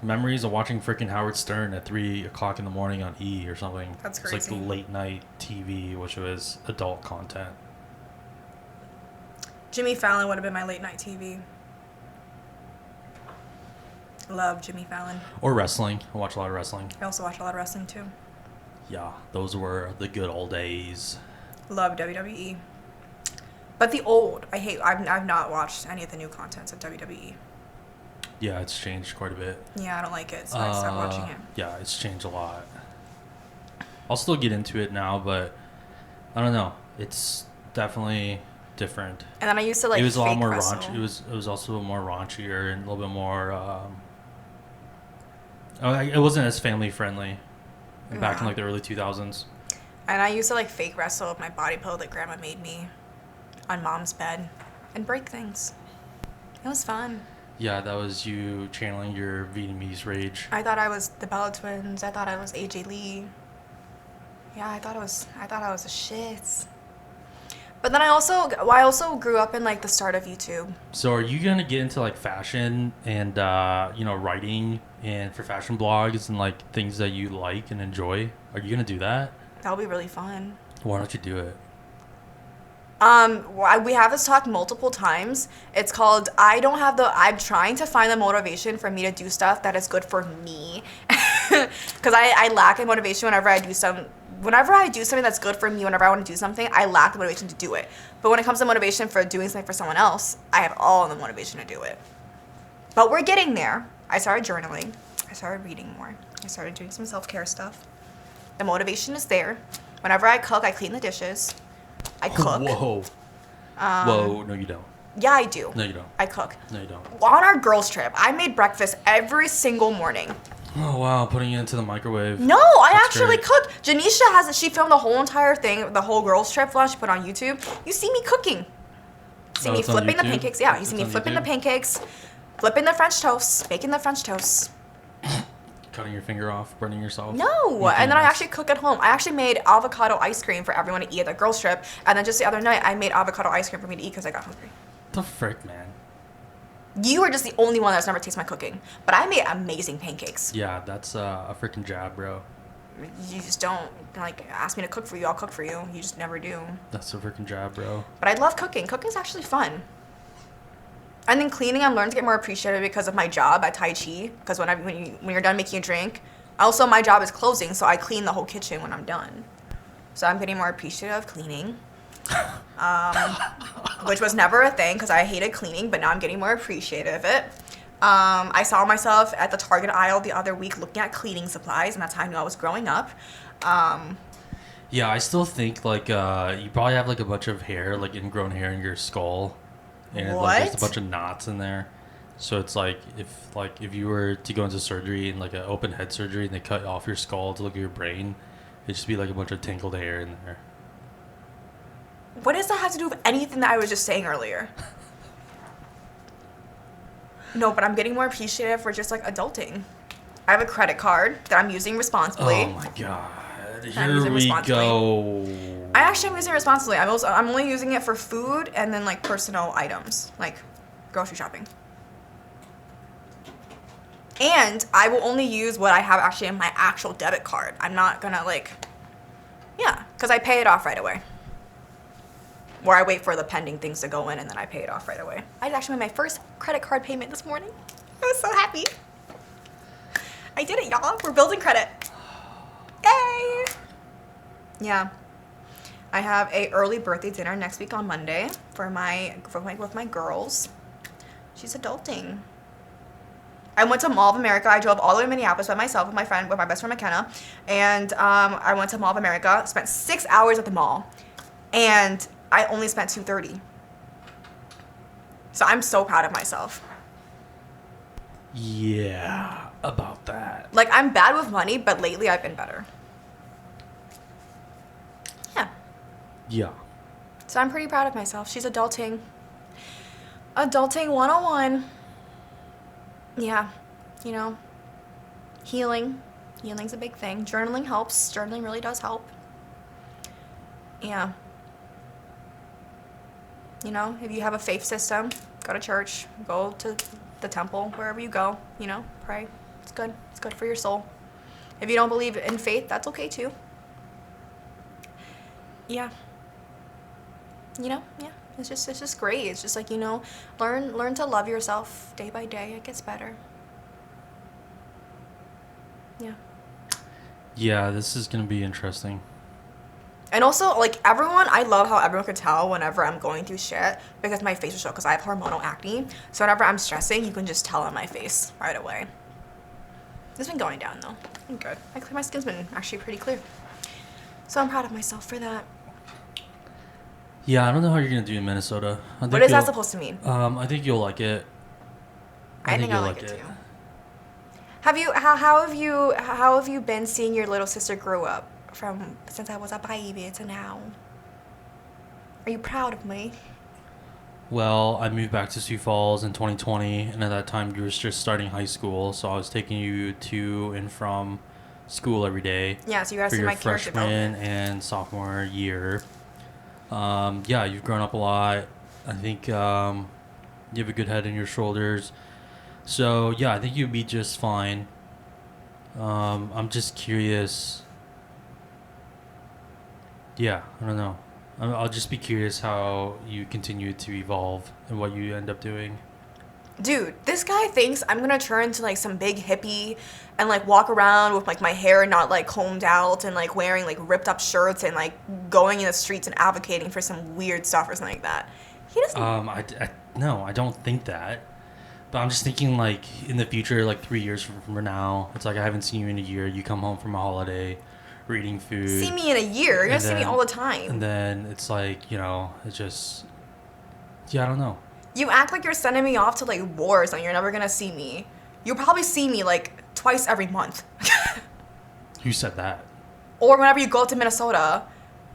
memories of watching freaking Howard Stern at 3 o'clock in the morning on E or something. That's It's crazy. like late night TV, which was adult content. Jimmy Fallon would have been my late night TV. Love Jimmy Fallon. Or wrestling. I watch a lot of wrestling. I also watch a lot of wrestling too. Yeah, those were the good old days. Love WWE. But the old, I hate. I've not watched any of the new contents of WWE. Yeah, it's changed quite a bit. Yeah, I don't like it, so I stopped watching it. Yeah, it's changed a lot. I'll still get into it now, but I don't know. It's definitely different. And then I used to like. It was a lot fake more wrestle. raunchy. It was also more raunchier and a little bit more. It wasn't as family friendly back in like the early 2000s. And I used to like fake wrestle with my body pillow that grandma made me on mom's bed and break things. It was fun. Yeah, that was you channeling your Vietnamese rage. I thought I was the Bella Twins. I thought I was AJ Lee. Yeah, I thought I was the shits. But then I also grew up in like the start of YouTube. So are you gonna get into like fashion and writing and for fashion blogs and like things that you like and enjoy? Are you gonna do that? That'll be really fun. Why don't you do it? We have this talk multiple times. It's called I'm trying to find the motivation for me to do stuff that is good for me. Because I lack in motivation whenever I do something that's good for me, whenever I want to do something, I lack the motivation to do it. But when it comes to motivation for doing something for someone else, I have all the motivation to do it. But we're getting there. I started journaling. I started reading more. I started doing some self-care stuff. The motivation is there. Whenever I cook, I clean the dishes. I cook. Whoa. Whoa, no you don't. Yeah, I do. No you don't. I cook. No you don't. On our girls' trip, I made breakfast every single morning. Oh wow, putting it into the microwave. No, I That's actually great. cooked. Janisha she filmed the whole entire thing, the whole girls' trip lunch, she put on YouTube. You see me cooking. You see me it's on flipping the YouTube? pancakes. Yeah, you see It's me on flipping the YouTube? pancakes, flipping the French toast, baking the French toast. Cutting your finger off, burning yourself. No, Making and then a I mess. actually cook at home. I actually made avocado ice cream for everyone to eat at the girls' trip, and then just the other night I made avocado ice cream for me to eat because I got hungry. The frick, man. You are just the only one that's never tasted my cooking, but I made amazing pancakes. Yeah, that's a freaking jab, bro. You just don't like ask me to cook for you. I'll cook for you. You just never do. That's a freaking jab, bro. But I love cooking. Cooking's actually fun. And then cleaning, I'm learning to get more appreciative because of my job at Tai Chi. Because when you're done making a drink, also my job is closing, so I clean the whole kitchen when I'm done. So I'm getting more appreciative of cleaning, which was never a thing because I hated cleaning, but now I'm getting more appreciative of it. I saw myself at the Target aisle the other week looking at cleaning supplies, and that's how I knew I was growing up. Yeah, I still think like you probably have like a bunch of hair, like ingrown hair in your skull, and like there's a What? bunch of knots in there. So it's like if you were to go into surgery and like an open head surgery and they cut off your skull to look at your brain, it'd just be like a bunch of tangled hair in there. What does that have to do with anything that I was just saying earlier? No, but I'm getting more appreciative for just like adulting. I have a credit card that I'm using responsibly. Oh my god! I'm Here using we responsibly. go. I actually am using it responsibly. I'm only using it for food and then like personal items, like grocery shopping. And I will only use what I have actually in my actual debit card. I'm not gonna because I pay it off right away. Or I wait for the pending things to go in and then I pay it off right away. I actually made my first credit card payment this morning. I was so happy. I did it, y'all. We're building credit. Yay! Yeah. I have a early birthday dinner next week on Monday with my girls. She's adulting. I went to Mall of America. I drove all the way to Minneapolis by myself with my best friend McKenna, and I went to Mall of America. Spent 6 hours at the mall, and I only spent $230. So I'm so proud of myself. Yeah, about that. Like, I'm bad with money, but lately I've been better. Yeah. Yeah. So I'm pretty proud of myself. She's adulting. Adulting 101. Yeah, you know, healing. Healing's a big thing. Journaling helps. Journaling really does help. Yeah. You know, if you have a faith system, go to church, go to the temple, wherever you go, you know, pray. It's good. It's good for your soul. If you don't believe in faith, that's okay too. Yeah. You know, yeah. It's just great. It's just like, you know, learn to love yourself day by day. It gets better. Yeah. Yeah, this is gonna be interesting. And also, like, I love how everyone could tell whenever I'm going through shit because my face will show, because I have hormonal acne. So whenever I'm stressing, you can just tell on my face right away. It's been going down though. I'm good. My skin's been actually pretty clear. So I'm proud of myself for that. Yeah, I don't know how you're gonna do in Minnesota. What is that supposed to mean? I think you'll like it. I think I like it too. How have you been seeing your little sister grow up since I was a baby to now? Are you proud of me? Well, I moved back to Sioux Falls in 2020, and at that time you were just starting high school, so I was taking you to and from school every day. Yeah, so you gotta for see your my character freshman development. and sophomore year. Yeah, you've grown up a lot. I think you have a good head on your shoulders. So yeah, I think you'd be just fine. I'm just curious. Yeah, I don't know. I'll just be curious how you continue to evolve and what you end up doing. Dude, this guy thinks I'm gonna turn into like some big hippie and like walk around with like my hair not like combed out and like wearing like ripped up shirts and like going in the streets and advocating for some weird stuff or something like that. He doesn't. No, I don't think that. But I'm just thinking like in the future, like 3 years from now, it's like I haven't seen you in a year. You come home from a holiday, we're eating food. See me in a year. You're gonna see me all the time. And then it's like, you know, it's just, yeah, I don't know. You act like you're sending me off to like wars and you're never gonna see me. You'll probably see me like twice every month. Who said that? Or whenever you go to Minnesota,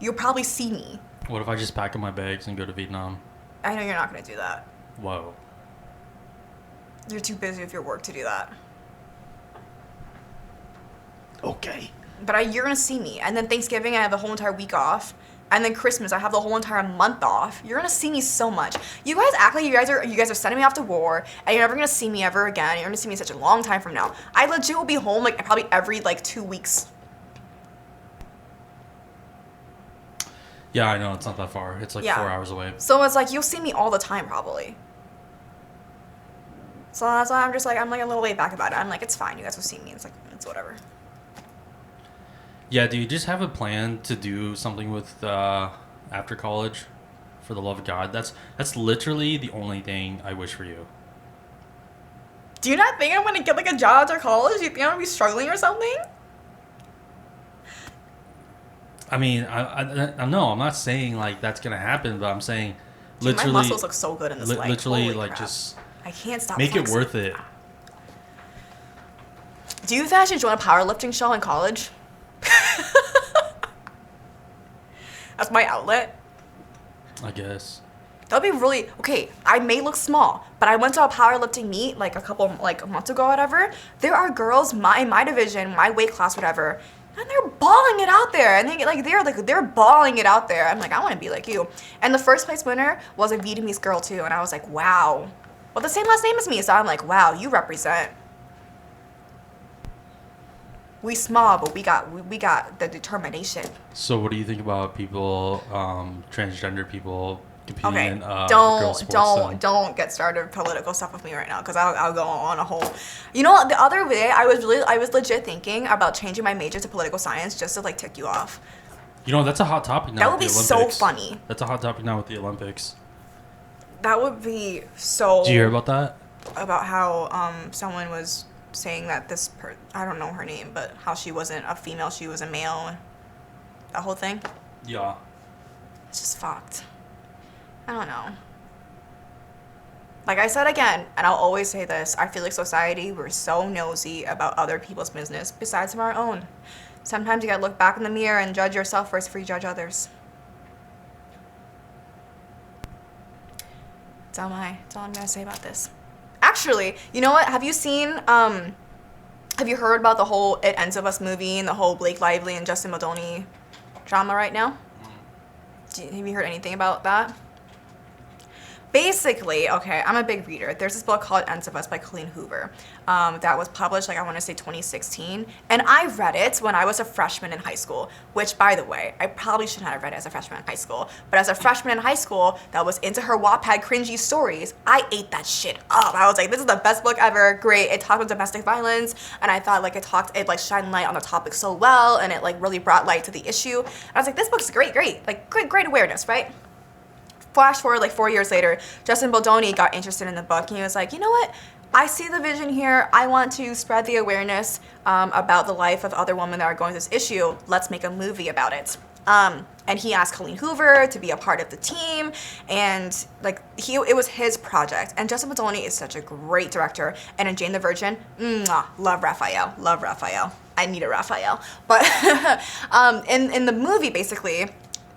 you'll probably see me. What if I just pack up my bags and go to Vietnam? I know you're not gonna do that. Whoa. You're too busy with your work to do that. Okay. But you're gonna see me. And then Thanksgiving, I have the whole entire week off. And then Christmas, I have the whole entire month off. You're gonna see me so much. You guys act like you guys are sending me off to war, and you're never gonna see me ever again. You're gonna see me such a long time from now. I legit will be home like probably every like 2 weeks. Yeah, I know, it's not that far. It's like 4 hours away. So it's like you'll see me all the time probably. So that's why I'm like a little laid back about it. I'm like, it's fine. You guys will see me. It's like, it's whatever. Yeah, do you just have a plan to do something with after college? For the love of God, that's literally the only thing I wish for you. Do you not think I'm gonna get like a job after college? Do you think I'm gonna be struggling or something? I mean, I no, I'm not saying like that's gonna happen, but I'm saying Dude, literally. my muscles look so good in this light. Literally, Holy like crap. just I can't stop. make flexing. it worth it. Do you think I should join a powerlifting show in college? That's my outlet. I guess. That would be really okay. I may look small, but I went to a powerlifting meet like a month ago, or whatever. There are girls in my division, my weight class, whatever, and they're balling it out there, and they're balling it out there. I'm like, I want to be like you. And the first place winner was a Vietnamese girl too, and I was like, wow. Well, the same last name as me, so I'm like, wow, you represent. We small, but we got the determination. So, what do you think about people, transgender people competing Okay, in girl sports? don't get started with political stuff with me right now, because I'll go on a whole. You know, the other day I was legit thinking about changing my major to political science just to like tick you off. You know, that's a hot topic now. That would with be the so Olympics. funny. That's a hot topic now with the Olympics. That would be so... Did you hear about that? About how someone was saying that I don't know her name, but how she wasn't a female, she was a male. That whole thing. Yeah. It's just fucked. I don't know. Like I said again, and I'll always say this, I feel like society, we're so nosy about other people's business besides from our own. Sometimes you gotta look back in the mirror and judge yourself first before you judge others. That's all I'm gonna say about this. Actually, you know what? Have you heard about the whole It Ends With Us movie and the whole Blake Lively and Justin Baldoni drama right now? Have you heard anything about that? Basically, okay, I'm a big reader. There's this book called Ends of Us by Colleen Hoover that was published, like, I want to say 2016. And I read it when I was a freshman in high school, which, by the way, I probably should not have read it as a freshman in high school. But as a freshman in high school that was into her Wattpad cringy stories, I ate that shit up. I was like, this is the best book ever. Great. It talked about domestic violence. And I thought, like, it like, shined light on the topic so well. And it, like, really brought light to the issue. And I was like, this book's great. Like, great awareness, right? Flash forward like 4 years later, Justin Baldoni got interested in the book and he was like, you know what? I see the vision here. I want to spread the awareness about the life of other women that are going through this issue. Let's make a movie about it. And he asked Colleen Hoover to be a part of the team, and like it was his project. And Justin Baldoni is such a great director. And in Jane the Virgin, love Raphael. I need a Raphael. But in the movie, basically,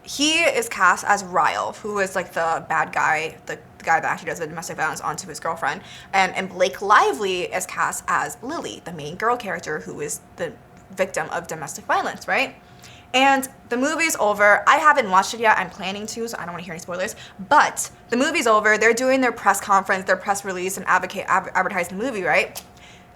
he is cast as Ryle, who is like the bad guy, the guy that actually does the domestic violence onto his girlfriend. And Blake Lively is cast as Lily, the main girl character who is the victim of domestic violence, right? And the movie's over. I haven't watched it yet. I'm planning to, so I don't want to hear any spoilers. But the movie's over. They're doing their press conference, their press release, and advertise the movie, right?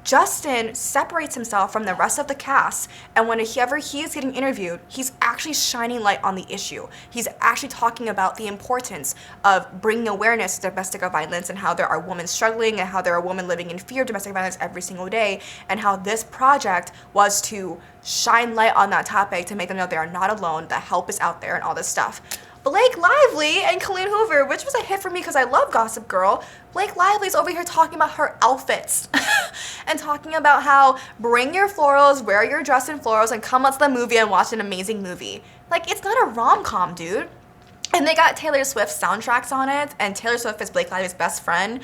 Justin separates himself from the rest of the cast, and whenever he is getting interviewed, he's actually shining light on the issue. He's actually talking about the importance of bringing awareness to domestic violence and how there are women struggling and how there are women living in fear of domestic violence every single day, and how this project was to shine light on that topic to make them know they are not alone, that help is out there, and all this stuff. Blake Lively and Colleen Hoover, which was a hit for me because I love Gossip Girl. Blake Lively's over here talking about her outfits and talking about how bring your florals, wear your dress in florals, and come out to the movie and watch an amazing movie. Like, it's not a rom-com, dude. And they got Taylor Swift soundtracks on it, and Taylor Swift is Blake Lively's best friend.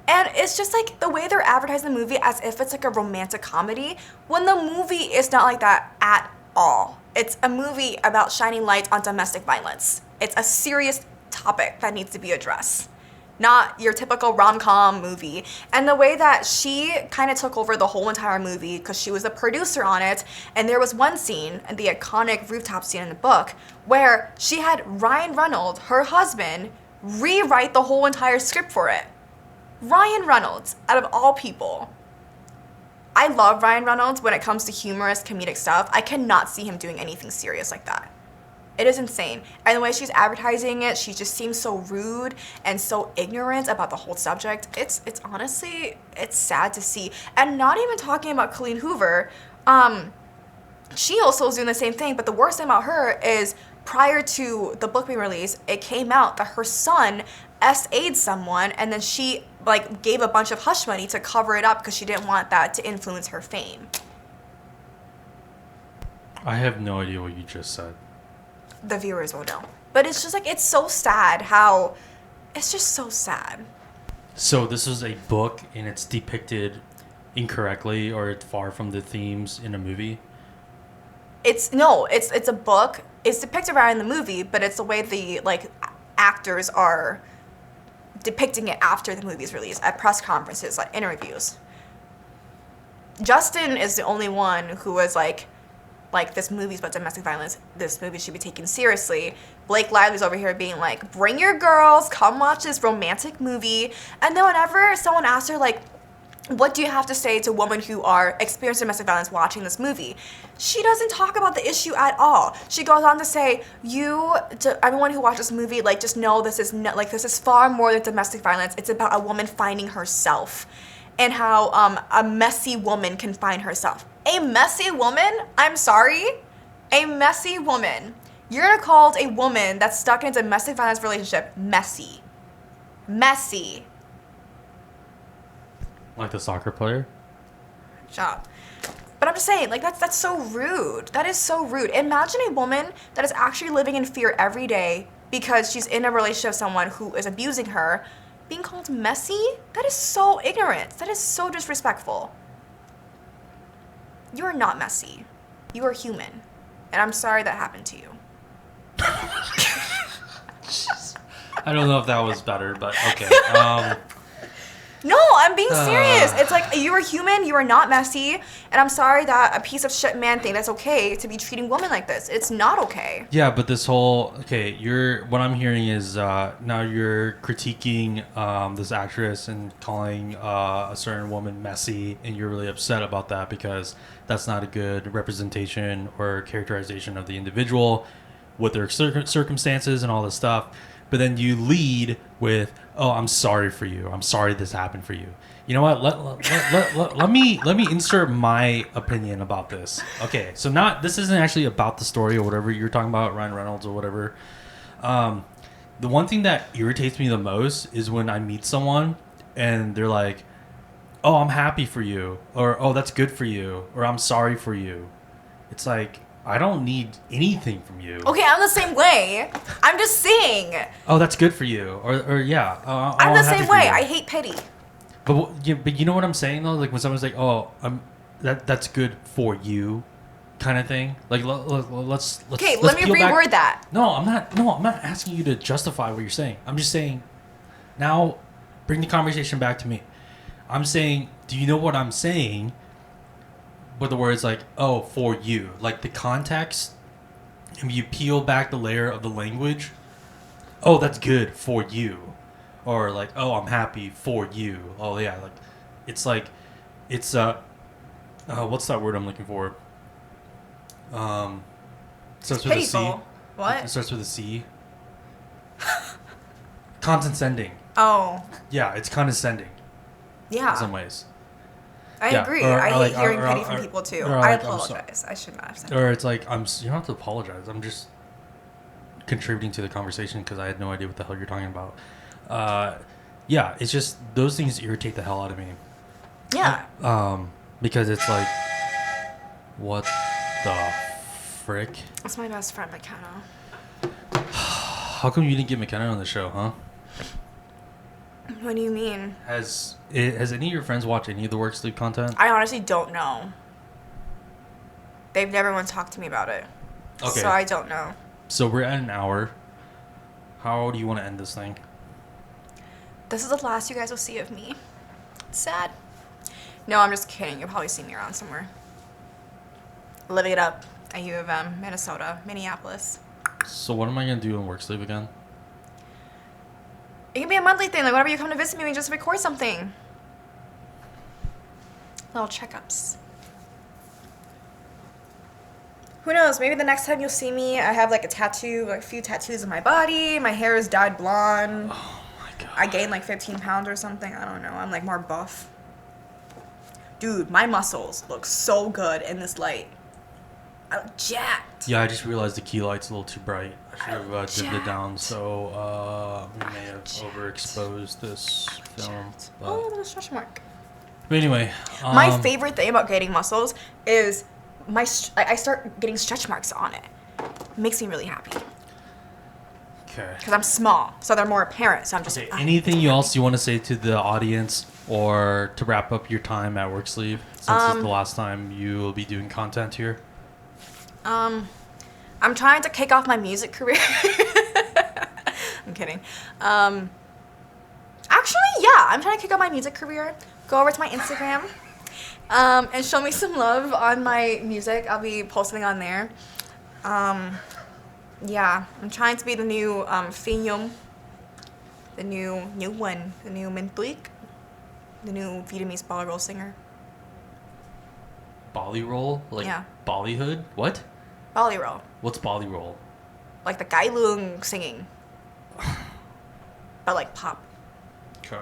And it's just like the way they're advertising the movie as if it's like a romantic comedy, when the movie is not like that at all. It's a movie about shining light on domestic violence. It's a serious topic that needs to be addressed, not your typical rom-com movie. And the way that she kind of took over the whole entire movie, because she was the producer on it, and there was one scene, the iconic rooftop scene in the book, where she had Ryan Reynolds, her husband, rewrite the whole entire script for it. Ryan Reynolds, out of all people. I love Ryan Reynolds when it comes to humorous, comedic stuff. I cannot see him doing anything serious like that. It is insane. And the way she's advertising it, she just seems so rude and so ignorant about the whole subject. It's honestly, it's sad to see. And not even talking about Colleen Hoover, she also is doing the same thing, but the worst thing about her is prior to the book being released, it came out that her son SA'd someone, and then she like gave a bunch of hush money to cover it up because she didn't want that to influence her fame. I have no idea what you just said. The viewers will know. But it's just like, it's so sad how, it's just so sad. So this is a book and it's depicted incorrectly or far from the themes in a movie? It's a book. It's depicted right in the movie, but it's the way the like actors are depicting it after the movie's released at press conferences, like interviews. Justin is the only one who was like this movie's about domestic violence. This movie should be taken seriously. Blake Lively's over here being like, bring your girls, come watch this romantic movie. And then whenever someone asks her like, what do you have to say to women who are experiencing domestic violence watching this movie? She doesn't talk about the issue at all. She goes on to say, to everyone who watches this movie, like, just know this is far more than domestic violence. It's about a woman finding herself and how a messy woman can find herself. A messy woman? I'm sorry? A messy woman You're gonna call a woman that's stuck in a domestic violence relationship messy. Messy. Like the soccer player? Shut up. But I'm just saying, like, that's so rude. That is so rude. Imagine a woman that is actually living in fear every day because she's in a relationship with someone who is abusing her, being called messy. That is so ignorant. That is so disrespectful. You are not messy. You are human. And I'm sorry that happened to you. I don't know if that was better, but okay. No, I'm being serious. It's like, you are human, you are not messy, and I'm sorry that a piece of shit man think that's okay to be treating women like this. It's not okay. Yeah, but this whole what I'm hearing is now you're critiquing this actress and calling a certain woman messy, and you're really upset about that because that's not a good representation or characterization of the individual with their circumstances and all this stuff. But then you lead with, "Oh, I'm sorry for you. I'm sorry this happened for you." You know what? Let me insert my opinion about this. Okay, so this isn't actually about the story or whatever you're talking about, Ryan Reynolds or whatever. The one thing that irritates me the most is when I meet someone and they're like, "Oh, I'm happy for you," or "Oh, that's good for you," or "I'm sorry for you." It's like, I don't need anything from you. Okay, I'm the same way. I'm just saying. Oh, that's good for you, or yeah. I'm the same way. I hate pity. But you know what I'm saying though, like when someone's like, "Oh, that's good for you," kind of thing. Like let's Okay, let me reword that. No, I'm not asking you to justify what you're saying. I'm just saying, now, bring the conversation back to me. I'm saying, do you know what I'm saying? With the words like, "Oh, for you," like the context, and you peel back the layer of the language. Oh, that's good for you, or like, "Oh, I'm happy for you." Oh yeah, it's what's that word I'm looking for? Starts with a C. What? It starts with a C. Condescending. Oh. Yeah, it's condescending. Yeah. In some ways. I agree. I hate hearing pity from people too. I apologize. I should not have said that. Or it's like, you don't have to apologize. I'm just contributing to the conversation because I had no idea what the hell you're talking about. Yeah, it's just those things irritate the hell out of me. Yeah. Because it's like, what the frick? That's my best friend, McKenna. How come you didn't get McKenna on the show, huh? What do you mean? Has any of your friends watched any of the Worksleeve content? I honestly don't know. They've never once talked to me about it. Okay. So I don't know. So we're at an hour. How do you want to end this thing? This is the last you guys will see of me. It's sad. No, I'm just kidding. You'll probably see me around somewhere. Living it up at U of M, Minnesota, Minneapolis. So what am I going to do in Worksleeve again? It can be a monthly thing. Like, whenever you come to visit me, we just record something. Little checkups. Who knows? Maybe the next time you'll see me, I have, like, a few tattoos on my body. My hair is dyed blonde. Oh, my God. I gained, like, 15 pounds or something. I don't know. I'm, like, more buff. Dude, my muscles look so good in this light. I look jacked. Yeah, I just realized the key light's a little too bright. I should have dipped it down, so we may have overexposed this film. Oh, little stretch mark. But anyway, my favorite thing about gaining muscles is I start getting stretch marks on it. It makes me really happy. Okay. Because I'm small, so they're more apparent. So I'm just. Okay. Anything else you want to say to the audience, or to wrap up your time at Worksleeve, since it's the last time you will be doing content here? I'm trying to kick off my music career. I'm kidding. Actually, yeah, I'm trying to kick off my music career. Go over to my Instagram, and show me some love on my music. I'll be posting on there. Yeah, I'm trying to be the new Phi Nhung, the new Nguyen, the new Minh Tuc, the new Vietnamese ball roll singer. Bolly roll? Like yeah. Bollywood? What? Bolly roll. What's Bolly roll? Like the Gai Lung singing. But like pop. Okay.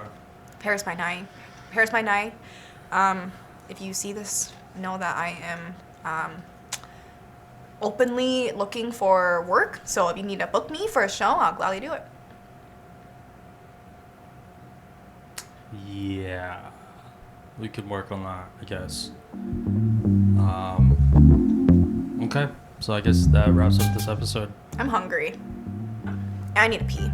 Paris by Night. Paris by Night. If you see this, know that I am openly looking for work. So if you need to book me for a show, I'll gladly do it. Yeah, we could work on that, I guess. Okay, so I guess that wraps up this episode. I'm hungry. I need to pee.